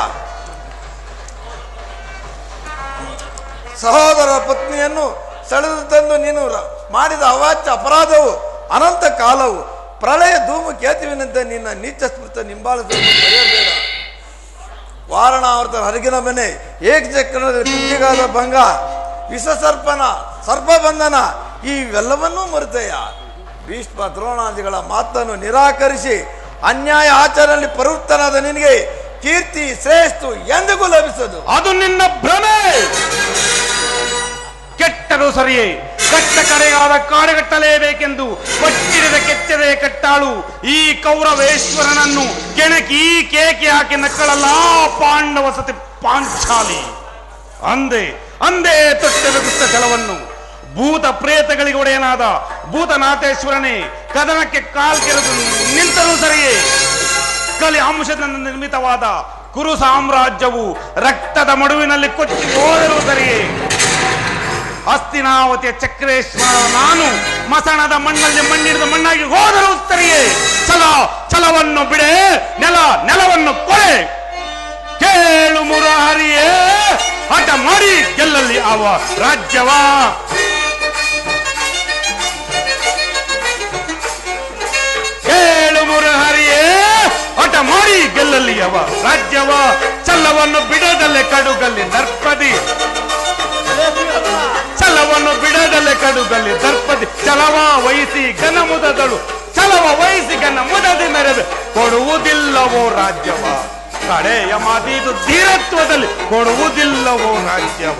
ಸಹೋದರ ಪತ್ನಿಯನ್ನು ಸೆಳೆದು ತಂದು ನೀನು ಮಾಡಿದ ಅವಾಚ್ಯ ಅಪರಾಧವು ಅನಂತ ಕಾಲವು ಪ್ರಳಯ ಧೂಮು ಕೇತುವಿನಂತೆ ನಿನ್ನ ನೀಚ ಸ್ಮೃತ ನಿಂಬಾಲಿಸುವುದು ಮರೆಯಬೇಡ. ವಾರಣಾವರ್ತ ಹರಗಿನ ಮನೆ, ಏಕಚಕ್ರದಲ್ಲಿ ಕುಂಜಿಗಾದ ಭಂಗ, ವಿಷಸರ್ಪನ ಸರ್ಪಬಂಧನ ಇವೆಲ್ಲವನ್ನೂ ಮರೆತೆಯ? ಭೀಷ್ಮ ದ್ರೋಣಾದಿಗಳ ಮಾತನ್ನು ನಿರಾಕರಿಸಿ ಅನ್ಯಾಯ ಆಚರಣೆಯಲ್ಲಿ ಪ್ರವೃತ್ತನಾದ ನಿನಗೆ ಕೀರ್ತಿ ಶ್ರೇಷ್ಠ ಎಂದಿಗೂ ಲಭಿಸದು. ಅದು ನಿನ್ನ ಭ್ರಮೆ. ಕೆಟ್ಟರು ಸರಿಯೇ, ಕಟ್ಟ ಕಡೆಯಾದ ಕಾಡುಗಟ್ಟಲೇಬೇಕೆಂದು ಕೊಟ್ಟಿರದ ಕೆಚ್ಚದೆ ಕಟ್ಟಾಳು ಈ ಕೌರವೇಶ್ವರನನ್ನು ಕೆಣಕಿ ಕೇಕೆ ಹಾಕಿ ನಕ್ಕಳಲ್ಲ ಪಾಂಡವ ಸತಿ ಪಾಂಚಾಲಿ. ಅಂದೇ ತೊಟ್ಟದ ದುಷ್ಟ ಛಲವನ್ನು ಭೂತ ಪ್ರೇತಗಳಿಗೆ ಒಡೆಯನಾದ ಭೂತನಾಥೇಶ್ವರನೇ ಕದನಕ್ಕೆ ಕಾಲ್ಕೆರೆದು ನಿಂತರೂ ಸರಿಯೇ. ಕಲಿ ಅಂಶದಿಂದ ನಿರ್ಮಿತವಾದ ಕುರು ಸಾಮ್ರಾಜ್ಯವು ರಕ್ತದ ಮಡುವಿನಲ್ಲಿ ಕೊಚ್ಚಿ ಹೋದರೂ ಸರಿಯೇ. ಹಸ್ತಿನಾವತಿಯ ಚಕ್ರೇಶ್ವರ ನಾನು ಮಸಣದ ಮಣ್ಣಲ್ಲಿ ಮಣ್ಣಿಡಿದ ಮಣ್ಣಾಗಿ ಹೋದರೂ ಸರಿಯೇ. ಛಲವನ್ನು ಬಿಡೆ, ನೆಲವನ್ನು ಕೊಳೆ. ಕೇಳು ಮುರಹರಿಯೇ, ಹಠ ಮಾಡಿ ಗೆಲ್ಲಲ್ಲಿ ಅವ ರಾಜ್ಯವ. ಕೇಳು ಮುರಹರಿಯೇ, ಹಠ ಮಾಡಿ ಗೆಲ್ಲಲ್ಲಿ ಅವ ರಾಜ್ಯವ. ಛಲವನ್ನು ಬಿಡದಲ್ಲೇ ಕಡುಗಲ್ಲಿ ದರ್ಪದಿ, ಛಲವನ್ನು ಬಿಡದಲ್ಲೇ ಕಡುಗಲ್ಲಿ ದರ್ಪದಿ. ಛಲವ ವಹಿಸಿ ಘನ ಮುದದಳು, ಛಲವ ವಹಿಸಿ ಘನ ಮುದದಿ ಮೆರೆದು ಕೊಡುವುದಿಲ್ಲವೋ ರಾಜ್ಯವ. ಕಡೆಯ ಮಾತಿದು ಧೀರತ್ವದಲ್ಲಿ ಕೊಡುವುದಿಲ್ಲವೋ ರಾಜ್ಯವ.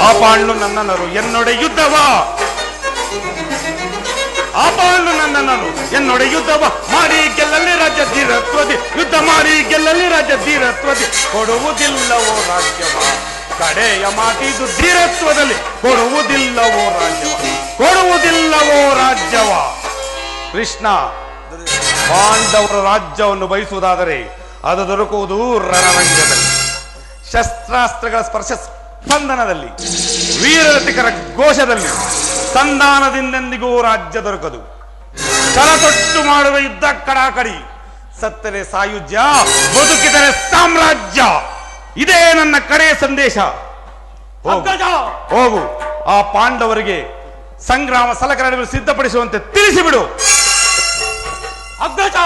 ಆಪಾಂಡು ನನ್ನನರು ಎನ್ನೊಡೆ ಯುದ್ಧವ, ಆಪಾಂಡು ನನ್ನನರು ಎನ್ನೊಡೆ ಯುದ್ಧವ ಮಾಡಿ ಗೆಲ್ಲಲಿ ರಾಜ್ಯ ಧೀರತ್ವದಿ. ಯುದ್ಧ ಮಾಡಿ ಗೆಲ್ಲಲಿ ರಾಜ್ಯ ಧೀರತ್ವದಿ ಕೊಡುವುದಿಲ್ಲವೋ ರಾಜ್ಯವ. ಕಡೆಯ ಮಾತಿದು ಧೀರತ್ವದಲ್ಲಿ ಕೊಡುವುದಿಲ್ಲವೋ ರಾಜ್ಯವ, ಕೊಡುವುದಿಲ್ಲವೋ ರಾಜ್ಯವ. ಕೃಷ್ಣ, ಪಾಂಡವರ ರಾಜ್ಯವನ್ನು ಬಯಸುವುದಾದರೆ ಅದು ದೊರಕುವುದು ರಣರಂಗದಲ್ಲಿ, ಶಸ್ತ್ರಾಸ್ತ್ರಗಳ ಸ್ಪರ್ಶ ಸ್ಪಂದನದಲ್ಲಿ, ವೀರರತಿಕರ ಘೋಷದಲ್ಲಿ. ಸಂಧಾನದಿಂದೆಂದಿಗೂ ರಾಜ್ಯ ದೊರಕದು. ಛಲತೊಟ್ಟು ಮಾಡುವ ಯುದ್ಧ ಕಡಾಕಡಿ. ಸತ್ತರೆ ಸಾಯುಜ್ಯ, ಬದುಕಿದರೆ ಸಾಮ್ರಾಜ್ಯ. ಇದೇ ನನ್ನ ಕಡೆಯ ಸಂದೇಶ. ಹೋಗು, ಆ ಪಾಂಡವರಿಗೆ ಸಂಗ್ರಾಮ ಸಲಕರಣೆಗಳು ಸಿದ್ಧಪಡಿಸುವಂತೆ ತಿಳಿಸಿಬಿಡು. ಅಗ್ಗಜ,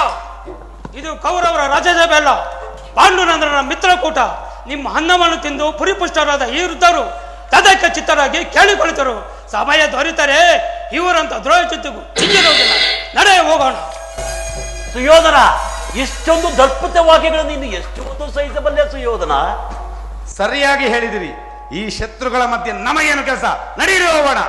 ಇದು ಕೌರವರ ರಾಜ್ಯಸಭೆ ಅಲ್ಲ, ಪಾಂಡುನಂದನ ಮಿತ್ರಕೂಟ. ನಿಮ್ಮ ಅನ್ನವನ್ನು ತಿಂದು ಪುರಿಪುಷ್ಟರಾದ ಈ ವೃದ್ಧರು ತದಕ್ಕೆ ಚಿತ್ತರಾಗಿ ಕೇಳಿಕೊಳ್ಳುತ್ತರು. ಸಮಯ ದೊರೆತರೆ ಇವರಂತ ದ್ರೋಹ ಚಿತ್ತಿಗೂ ಹಿಂದಿರುವುದಿಲ್ಲ. ನಡೆ ಹೋಗೋಣ. ಸುಯೋಧನ, ಇಷ್ಟೊಂದು ದರ್ಪುತ ವಾಕ್ಯಗಳನ್ನು ನೀನು ಎಷ್ಟು ಹೊತ್ತು ಸಹಿಸಬಲ್ಲೆ ಸುಯೋಧನ? ಸರಿಯಾಗಿ ಹೇಳಿದಿರಿ. ಈ ಶತ್ರುಗಳ ಮಧ್ಯೆ ನಮಗೇನು ಕೆಲಸ? ನಡೀರಿ ಹೋಗೋಣ.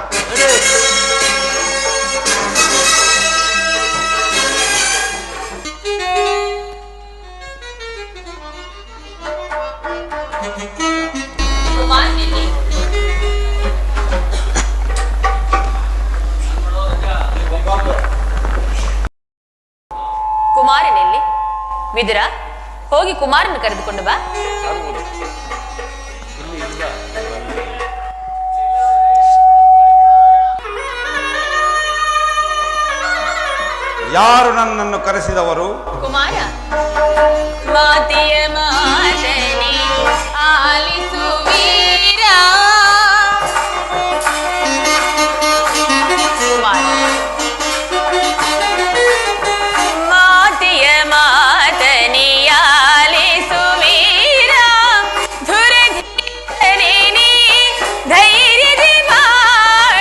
ಕುಮಾರನೆಲ್ಲಿ? ವಿದುರ, ಹೋಗಿ ಕುಮಾರನ ಕರೆದುಕೊಂಡು ಬಾ. ಯಾರು ನನ್ನನ್ನು ಕರೆಸಿದವರು? ಕುಮಾರ, ಮಾತೆಯ ಮಾತನೆ ಆಲಿಸು ವೀರ. ಕುಮಾರ, ಮಾತೆಯ ಮಾತನೆ ಆಲಿಸು ವೀರ. ಧುರಧೀರನೆ ನೀ ಧೈರ್ಯದಿ ಬಾಳು.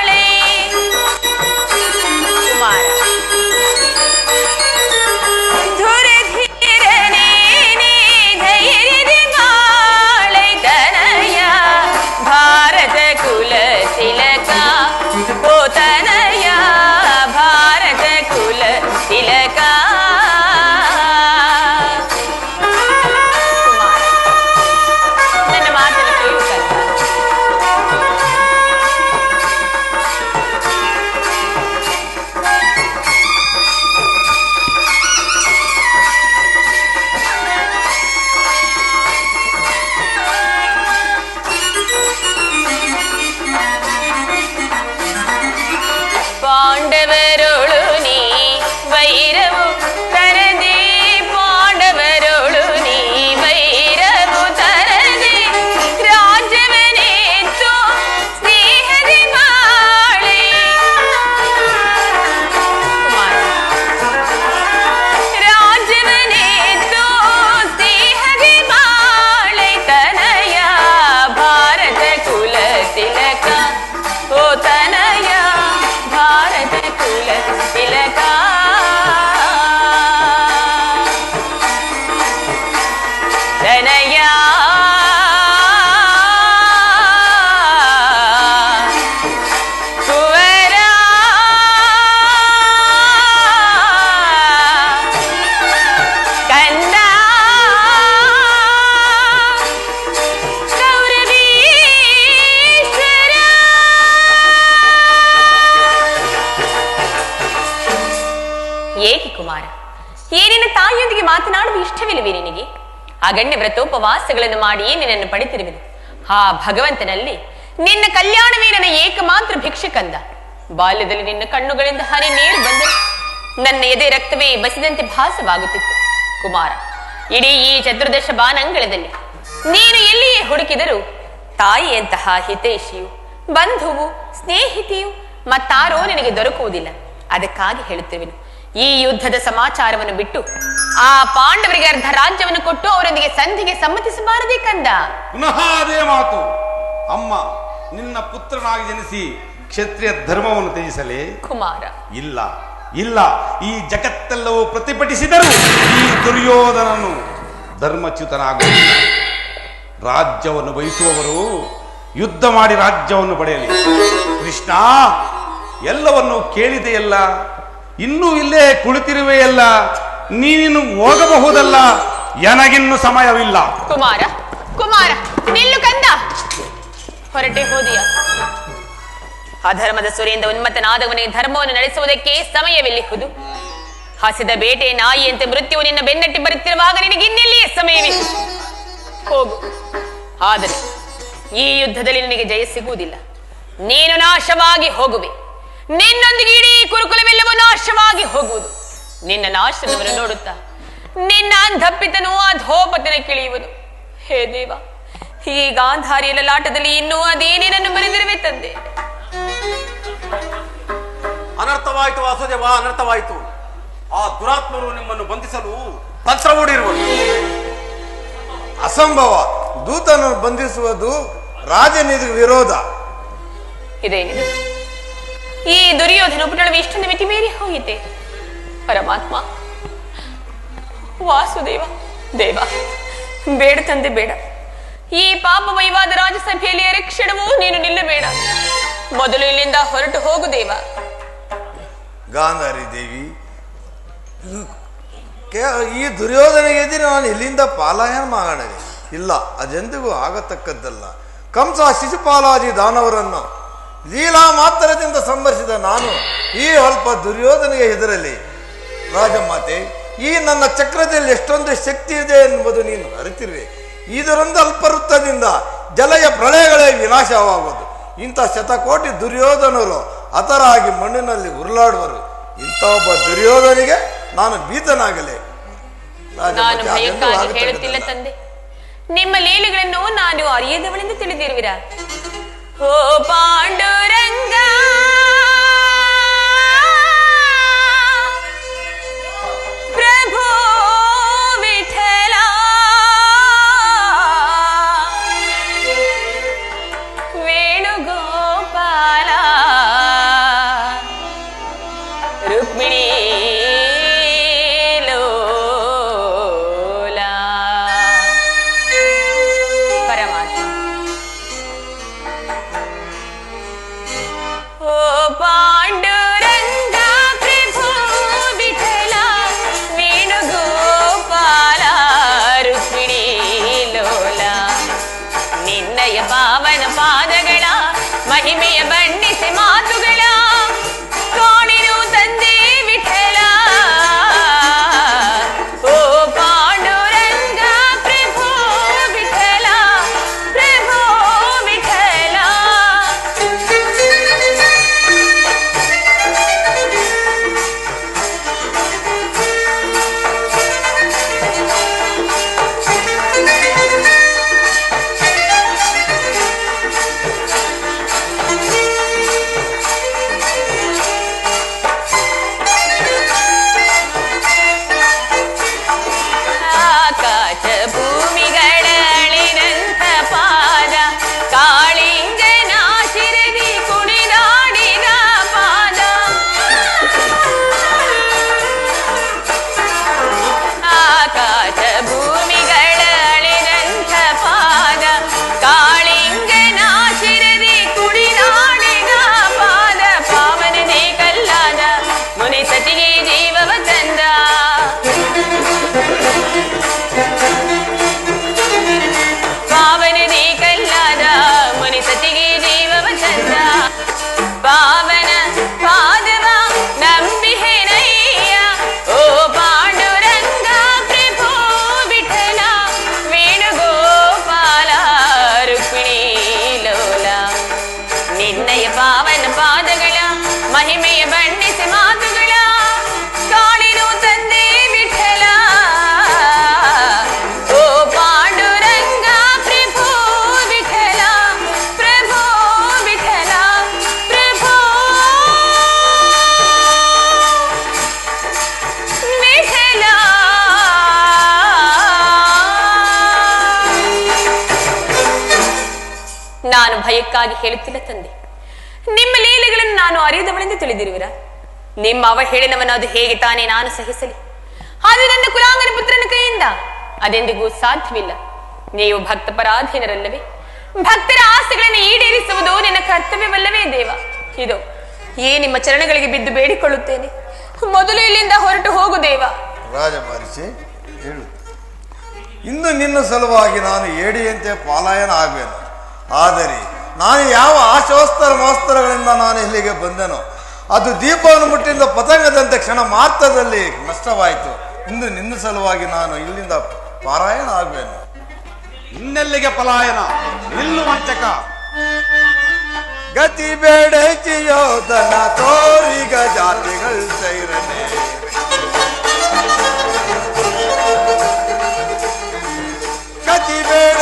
ಏಕೆ ಕುಮಾರ, ಏನಿನ ತಾಯಿಯೊಂದಿಗೆ ಮಾತನಾಡುವ ಇಷ್ಟವಿಲ್ಲವೇ ನಿನಗೆ? ಅಗಣ್ಯ ವ್ರತೋಪವಾಸಗಳನ್ನು ಮಾಡಿ ನಿನ್ನನ್ನು ಪಡೆತಿರುವೆನು. ಆ ಭಗವಂತನಲ್ಲಿ ನಿನ್ನ ಕಲ್ಯಾಣವೇ ನನ್ನ ಏಕಮಾತ್ರ ಭಿಕ್ಷೆ ಕಂದ. ಬಾಲ್ಯದಲ್ಲಿ ನಿನ್ನ ಕಣ್ಣುಗಳಿಂದ ಹನಿ ನೀರು ಬಂದರೆ ನನ್ನ ಎದೆ ರಕ್ತವೇ ಬಸಿದಂತೆ ಭಾಸವಾಗುತ್ತಿತ್ತು. ಕುಮಾರ, ಇಡೀ ಈ ಚತುರ್ದಶ ಬಾನಂಗಳದಲ್ಲಿ ನೀನು ಎಲ್ಲಿಯೇ ಹುಡುಕಿದರೂ ತಾಯಿಯಂತಹ ಹಿತೈಷಿಯು, ಬಂಧುವು, ಸ್ನೇಹಿತೆಯು ಮತ್ತಾರೋ ನಿನಗೆ ದೊರಕುವುದಿಲ್ಲ. ಅದಕ್ಕಾಗಿ ಹೇಳುತ್ತಿರುವೆನು, ಈ ಯುದ್ಧದ ಸಮಾಚಾರವನ್ನು ಬಿಟ್ಟು ಆ ಪಾಂಡವರಿಗೆ ಅರ್ಧ ರಾಜ್ಯವನ್ನು ಕೊಟ್ಟು ಅವರೊಂದಿಗೆ ಸಂಧಿಗೆ ಸಮ್ಮತಿಸಬಾರದೇ ಕಂದ. ಪುನಃ ಅದೇ ಮಾತು. ಅಮ್ಮ, ನಿನ್ನ ಪುತ್ರನಾಗಿ ಜನಿಸಿ ಕ್ಷತ್ರಿಯ ಧರ್ಮವನ್ನು ತ್ಯಜಿಸಲೇ? ಕುಮಾರ, ಇಲ್ಲ ಇಲ್ಲ, ಈ ಜಗತ್ತೆಲ್ಲವೂ ಪ್ರತಿಭಟಿಸಿದರು ಈ ದುರ್ಯೋಧನನು ಧರ್ಮಚ್ಯುತನಾಗುವುದಿಲ್ಲ. ರಾಜ್ಯವನ್ನು ಬಯಸುವವರು ಯುದ್ಧ ಮಾಡಿ ರಾಜ್ಯವನ್ನು ಪಡೆಯಲಿ. ಕೃಷ್ಣ, ಎಲ್ಲವನ್ನು ಕೇಳಿದೆಯಲ್ಲ, ಇನ್ನೂ ಇಲ್ಲೇ ಕುಳಿತಿರುವೆಯಲ್ಲ, ನೀನು ಹೋಗಬಹುದಲ್ಲ, ನನಗಿನ್ನು ಸಮಯವಿಲ್ಲ. ಕುಮಾರ, ಕುಮಾರ, ನಿಲ್ಲು ಕಂದ. ಹೊರಟೆ ಹೋದಿಯ? ಅಧರ್ಮದ ಸುರಿಯಿಂದ ಉನ್ಮತ್ತನಾದವನಿಗೆ ಧರ್ಮವನ್ನು ನಡೆಸುವುದಕ್ಕೆ ಸಮಯವೆಲ್ಲಿಹುದು? ಹಸಿದ ಬೇಟೆ ನಾಯಿಯಂತೆ ಮೃತ್ಯುವು ನಿನ್ನ ಬೆನ್ನಟ್ಟಿ ಬರುತ್ತಿರುವಾಗ ನಿನಗೆ ಇನ್ನೆಲ್ಲಿಯೇ ಸಮಯವಿತ್ತು? ಹೋಗು. ಆದರೆ ಈ ಯುದ್ಧದಲ್ಲಿ ನಿನಗೆ ಜಯ ಸಿಗುವುದಿಲ್ಲ. ನೀನು ನಾಶವಾಗಿ ಹೋಗುವೆ. ನಿನ್ನೊಂದಿಗೆ ಇಡೀ ಕುರುಕುಲವೆಲ್ಲವೂ ನಾಶವಾಗಿ ಹೋಗುವುದು. ನಿನ್ನ ನಾಶನವನ್ನು ನೋಡುತ್ತಾ ನಿನ್ನ ಅಂಧಪ್ಪಿತನು ಅಧೋಪತನ ಕಿಳಿಯುವುದು. ಹೇ ದೇವ, ಈ ಗಾಂಧಾರಿಯ ಲಲಾಟದಲ್ಲಿ ಇನ್ನೂ ಅದೇನೇನನ್ನು ಬರೆದಿರುವೆ ತಂದೆ. ಅನರ್ಥವಾಯಿತು ವಾಸುದೇವ, ಅನರ್ಥವಾಯಿತು. ಆ ದುರಾತ್ಮರು ನಿಮ್ಮನ್ನು ಬಂಧಿಸಲು ತಂತ್ರ ಹೂಡಿರುವರು. ಅಸಂಭವ. ದೂತನನ್ನು ಬಂಧಿಸುವುದು ರಾಜನಿಗೆ ವಿರೋಧ. ಇದೇನಿದು? ಈ ದುರ್ಯೋಧನ ಪುಟಳವು ಇಷ್ಟೊಂದು ಮಿತಿ ಮೀರಿ ಹೋಯಿತೆ. ಪರಮಾತ್ಮ, ವಾಸುದೇವ, ದೇವ, ಬೇಡ ತಂದೆ ಬೇಡ. ಈ ಪಾಪಮಯವಾದ ರಾಜಸಭೆಯಲ್ಲಿ ಅರಕ್ಷಣವೂ ನೀನು ನಿಲ್ಲಬೇಡ. ಮೊದಲು ಇಲ್ಲಿಂದ ಹೊರಟು ಹೋಗು ದೇವ. ಗಾಂಧಾರಿ ದೇವಿ, ಈ ದುರ್ಯೋಧನೆಗೆ ಎದುರು ನಾನು ಇಲ್ಲಿಂದ ಪಾಲಾಯನ ಮಾಡೋಣ? ಇಲ್ಲ, ಅದೆಂದಿಗೂ ಆಗತಕ್ಕದ್ದಲ್ಲ. ಕಂಸ ಶಿಶುಪಾಲಾದಿ ದಾನವರನ್ನು ಲೀಲಾ ಮಾತ್ರದಿಂದ ಸಂಹರಿಸಿದ ನಾನು ಈ ಅಲ್ಪ ದುರ್ಯೋಧನೆಗೆ ಹೆದರಲಿ? ರಾಜಮಾತೆ, ಈ ನನ್ನ ಚಕ್ರದಲ್ಲಿ ಎಷ್ಟೊಂದು ಶಕ್ತಿ ಇದೆ ಎನ್ನುವುದು ನೀನು ಅರಿತಿರುವೆ. ಇದರೊಂದು ಅಲ್ಪ ವೃತ್ತದಿಂದ ಜಲಯ ಪ್ರಳಯಗಳೇ ವಿನಾಶವಾಗುವುದು. ಇಂಥ ಶತಕೋಟಿ ದುರ್ಯೋಧನರು ಹತರಾಗಿ ಮಣ್ಣಿನಲ್ಲಿ ಉರುಳಾಡುವರು. ಇಂಥ ಒಬ್ಬ ದುರ್ಯೋಧನಿಗೆ ನಾನು ಭೀತನಾಗಲೇ? ನಾನು ಭಯಕ್ಕಾಗಿ ಹೇಳುತ್ತಿಲ್ಲ ತಂದೆ. ನಿಮ್ಮ ಲೀಲೆಗಳನ್ನು ನಾನು ಅರಿಯದವಳೆಂದು ತಿಳಿದಿರುವಿರ. ಓ ಪಾಂಡುರಂಗ, ಪ್ರಭು ವಿಠಲ, ವೇಣುಗೋಪಾಲ, ರುಕ್ಮಿಣಿ ಲೋಲ. ಪರಮಾತ್ಮ, ಓ ಪಾಂಡುರಂಗ, ಪ್ರಭು ವಿಠಲ, ವೇಣುಗೋಪಾಲ, ರುಕ್ಮಿಣಿ ಲೋಲ. ನಿನ್ನಯ ಪಾವನ ಪಾದಗಳ ಮಹಿಮೆಯ ಬಣ್ಣಿಸಿ ಮಾತುಗಳ ಕಾಣಿರು ತಂದೆ ವಿಠಲ. ನಾನು ಭಯಕ್ಕಾಗಿ ಹೇಳುತ್ತಿಲ್ಲ ತಂದೆ. ನಿಮ್ಮ ಲೀಲೆಗಳನ್ನು ನಾನು ಅರಿಯದವಳೆಂದು ತಿಳಿದಿರುವಿರ. ನಿಮ್ಮ ಅವಹೇಳನವನ್ನು ಅದು ಹೇಗೆ ತಾನೇ ನಾನು ಸಹಿಸಲಿ? ಅದು ನನ್ನ ಕುಲಾಂಗನ ಪುತ್ರನ ಕೈಯಿಂದ ಅದೆಂದಿಗೂ ಸಾಧ್ಯವಿಲ್ಲ. ನೀವು ಭಕ್ತ ಪರಾಧೀನರಲ್ಲವೇ? ಭಕ್ತರ ಆಸೆಗಳನ್ನು ಈಡೇರಿಸುವುದು ನಿನ್ನ ಕರ್ತವ್ಯವಲ್ಲವೇ ದೇವ? ಇದು ನಿಮ್ಮ ಚರಣಗಳಿಗೆ ಬಿದ್ದು ಬೇಡಿಕೊಳ್ಳುತ್ತೇನೆ, ಮೊದಲು ಇಲ್ಲಿಂದ ಹೊರಟು ಹೋಗು ದೇವ. ರಾಜಮಹರ್ಷಿ ಹೇಳು, ಇಂದು ನಿನ್ನ ಸಲುವಾಗಿ ನಾನು ಏಡಿಯಂತೆ ಪಲಾಯನ ಆಗುವೆನು. ಆದರೆ ನಾನು ಯಾವ ಆಶೋಸ್ತರ ನಾನು ಇಲ್ಲಿಗೆ ಬಂದೆನೋ ಅದು ದೀಪವನ್ನು ಮುಟ್ಟಿಂದ ಪತಂಗದಂತೆ ಕ್ಷಣ ಮಾತ್ರದಲ್ಲಿ ನಷ್ಟವಾಯಿತು. ಇಂದು ನಿನ್ನ ಸಲುವಾಗಿ ನಾನು ಇಲ್ಲಿಂದ ಪಾರಾಯಣ ಆಗುವೆನು. ಇನ್ನೆಲ್ಲಿಗೆ ಪಲಾಯನ? ನಿಲ್ಲು ವಂಚಕ. ಗತಿ ಬೇಡ ಯೋಧನ ತೋರಿಗ ಜಾತಿಗಳು ಸೈರನೆ. ಗತಿ ಬೇಡ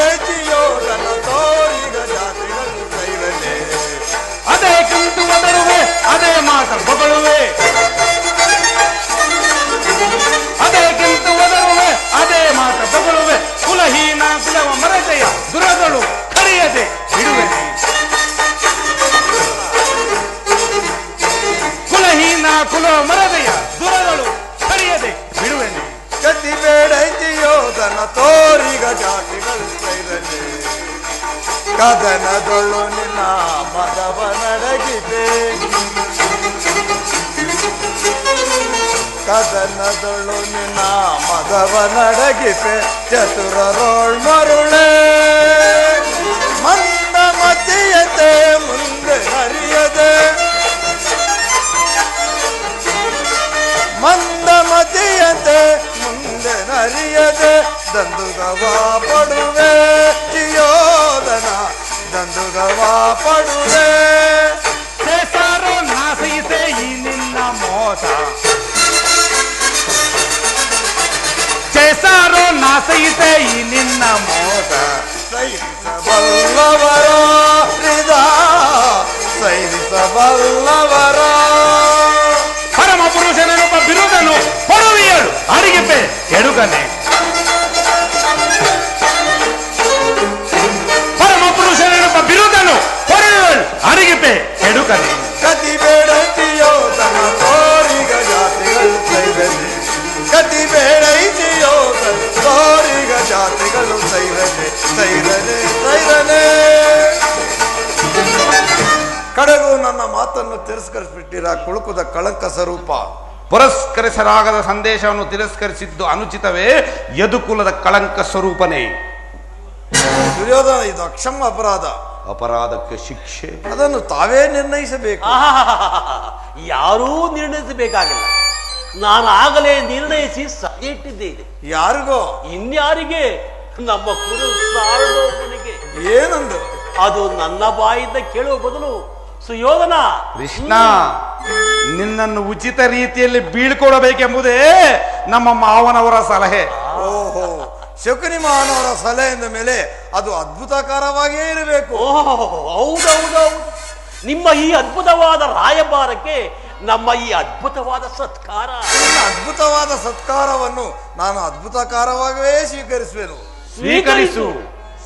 ಯೋಧನ ತೋರಿಗ ಜಾತಿಗಳು ಸೈರನೆ. ಅದೇ ಕಂತು ಒದರುವೆ, ಅದೇ ಮಾತ ಬೊಗಳುವೆ. ಅದೇ ಕಂತು ಒದರುವೆ, ಅದೇ ಮಾತ ಬೊಗಳುವೆ. ಕುಲಹೀನ ಕುಲವ ಮರತೆಯ ದುರದಳು ಕರೆಯದೆ ಬಿಡುವೆನೆ. ಕುಲಹೀನ ಕುಲವ ಮರತೆಯ ದುರದಳು ಕರೆಯದೆ ಬಿಡುವೆನೆ. ಗತಿ ಬೇಡ ಯೋಧನ ತೋರಿಗ ಜಾತಿಗಳು ಸೈರನೆ. ಕದನದೊಳು ನಿನ್ನ ಮದವ ನಡಗಿದೆ. ಕದನದೊಳು ನಿನ್ನ ಮದವ ನಡಗಿಪೆ. ಚತುರರೋಳ್ ಮರುಳೆ ಮಂದ ಮತಿಯತೆ ಮುಂದೆ ಹರಿಯದೆ. ಮಂದ ಮತಿಯತೆ ಮುಂದೆ ನರಿಯದೆ. ದಂದುಗವ ಪಡುವೆ ಯೋಧನ ದಂದುಗವ ಪಡುವೆ. ಸೇಸಾರೋ ನಾಸೈಸೆ ಈ ನಿನ್ನ ಮೋಸ. ಸೇಸಾರೋ ನಾಸೈಸೆ ಈ ನಿನ್ನ ಮೋಸ. ಸೈರಿಸಬಲ್ಲವರ ಹೃದ ಸೈರಿಸಬಲ್ಲವರ. ಪರಮ ಪುರುಷನೊಬ್ಬ ಬಿರುದನು ಹೊರವಿಯಳು ಅಡಿಗೆಪೆ ಎಡುಗನೆ. ಪರಮ ಪುರುಷನೊಬ್ಬ ಬಿರುದನು ಹೊರವಿಯಳು ಅಡಿಗೆಪೆ ಎಡುಗನೆ. ಗತಿ ಬೇಡ ಯೋಧನ ತೋರಿಗ ಜಾತಿಗಳು ಸೈರನೆ. ಗತಿ ಬೇಡ ಯೋಧನ ತೋರಿಗ ಜಾತಿಗಳು ಸೈರನೆ. ಸೈರನೆ ಸೈರನೆ. ಕಡೆಗೂ ನನ್ನ ಮಾತನ್ನು ತಿರಸ್ಕರಿಸಿಬಿಟ್ಟಿರ ಕುಳುಕುದ ಕಳಂಕ ಸ್ವರೂಪ. ಪುರಸ್ಕರಿಸಲಾಗದ ಸಂದೇಶವನ್ನು ತಿರಸ್ಕರಿಸಿದ್ದು ಅನುಚಿತವೇ? ಯದುಕುಲದ ಕಳಂಕ ಸ್ವರೂಪನೇ. ದುರ್ಯೋಧನ, ಇದು ಅಕ್ಷಮ ಅಪರಾಧ. ಅಪರಾಧಕ್ಕೆ ಶಿಕ್ಷೆ ಅದನ್ನು ತಾವೇ ನಿರ್ಣಯಿಸಬೇಕು. ಯಾರೂ ನಿರ್ಣಯಿಸಬೇಕಾಗಿಲ್ಲ. ನಾನು ಆಗಲೇ ನಿರ್ಣಯಿಸಿ ಸಭೆ ಇಟ್ಟಿದ್ದೇನೆ. ಯಾರಿಗೋ? ಇನ್ಯಾರಿಗೆ? ನಮ್ಮ ಕುರು ಸಾರ್ವಭೌಮನಿಗೆ. ಏನಂದು? ಅದು ನನ್ನ ಬಾಯಿಂದ ಕೇಳುವ ಬದಲು ಸುಯೋಧನ, ಕೃಷ್ಣ, ನಿನ್ನನ್ನು ಉಚಿತ ರೀತಿಯಲ್ಲಿ ಬೀಳ್ಕೊಡಬೇಕೆಂಬುದೇ ನಮ್ಮ ಮಾವನವರ ಸಲಹೆ. ಓಹೋ, ಶಕುನಿ ಮಾನವರ ಸಲಹೆಯಿಂದ ಮೇಲೆ ಅದು ಅದ್ಭುತಕರವಾಗಿಯೇ ಇರಬೇಕು. ಹೌದೌದೌದು. ನಿಮ್ಮ ಈ ಅದ್ಭುತವಾದ ರಾಯಭಾರಕ್ಕೆ ನಮ್ಮ ಈ ಅದ್ಭುತವಾದ ಸತ್ಕಾರ. ಅದ್ಭುತವಾದ ಸತ್ಕಾರವನ್ನು ನಾನು ಅದ್ಭುತಕಾರವಾಗಿಯೇ ಸ್ವೀಕರಿಸುವೆನು. ಸ್ವೀಕರಿಸು.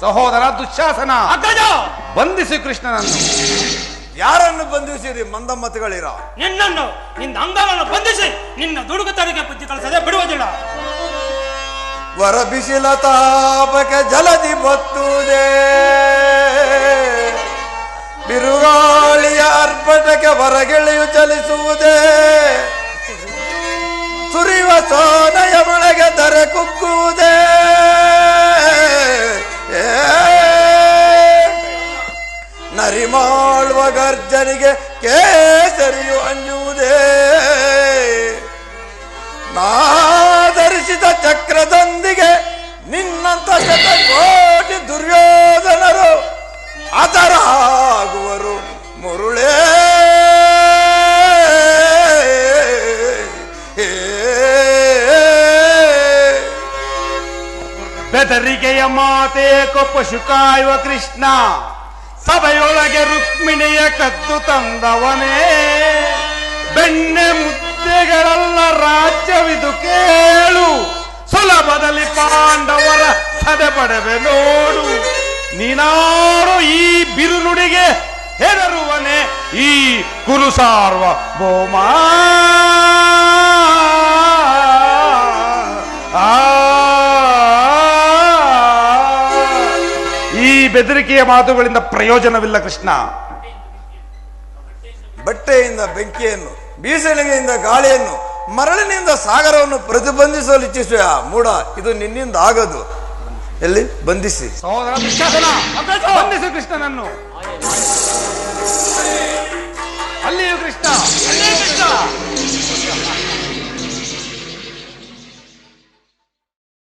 ಸಹೋದರ ದುಶ್ಯಾಸನ, ಬಂಧಿಸಿ ಕೃಷ್ಣನನ್ನು. ಯಾರನ್ನು ಬಂಧಿಸಿರಿ ಮಂದಮತಿಗಳಿರ? ನಿನ್ನನ್ನು, ನಿನ್ನ ಅಂಗಗಳನ್ನು ಬಂಧಿಸಿ ನಿನ್ನ ದುಡುಗುತರಿಗೆ ಬುದ್ಧಿ ಕಳಿಸದೆ ಬಿಡುವುದಿಲ್ಲ. ವರ ಬಿಸಿಲ ತಾಪಕ್ಕೆ ಜಲದಿ ಬತ್ತುವುದೇ. ಬಿರುಗಾಳಿಯ ಅರ್ಪಟಕ್ಕೆ ಹೊರಗಿಳಿಯು ಚಲಿಸುವುದೇ. ಸುರಿಯುವ ಸೋನೆಯ ಮಳೆಗೆ ದರೆ ಕುಗ್ಗುವುದೇ. ನರಿಮಾಳುವ ಗರ್ಜನಿಗೆ ಕೇಸರಿಯು ಅಂಜುವುದೇ. ನಾಧರಿಸಿದ ಚಕ್ರದೊಂದಿಗೆ ನಿನ್ನಂತ ಶತಕೋಟಿ ದುರ್ಯೋಧನರು ಅದರಾಗುವರು ಮುರುಳೇ. ಬೆದರಿಕೆಯ ಮಾತೆ ಕೊಪ್ಪಶು ಕಾಯುವ ಕೃಷ್ಣ, ಸಭೆಯೊಳಗೆ ರುಕ್ಮಿಣಿಯ ಕದ್ದು ತಂದವನೇ. ಬೆಣ್ಣೆ ಮುದ್ದೆಗಳೆಲ್ಲ ರಾಜ್ಯವಿದು ಕೇಳು, ಸುಲಭದಲ್ಲಿ ಪಾಂಡವರ ಸದೆ ಪಡೆವೆ ನೋಡು. ನೀನಾರು ಈ ಬಿರುನುಡಿಗೆ ಹೆದರುವನೆ ಈ ಕುರು ಸಾರ್ವಭೌಮ. ಈ ಬೆದರಿಕೆಯ ಮಾತುಗಳಿಂದ ಪ್ರಯೋಜನವಿಲ್ಲ ಕೃಷ್ಣ. ಬಟ್ಟೆಯಿಂದ ಬೆಂಕಿಯನ್ನು, ಬೀಸಣಿಗೆಯಿಂದ ಗಾಳಿಯನ್ನು, ಮರಳಿನಿಂದ ಸಾಗರವನ್ನು ಪ್ರತಿಬಂಧಿಸಲು ಇಚ್ಛಿಸುವ ಮೂಢ, ಇದು ನಿನ್ನಿಂದ ಆಗದು. ಎಲ್ಲಿ ಬಂಧಿಸಿ ಸಹೋದರ ದುಶ್ಯಾಸನ, ಬಂಧಿಸು ಕೃಷ್ಣನನ್ನು.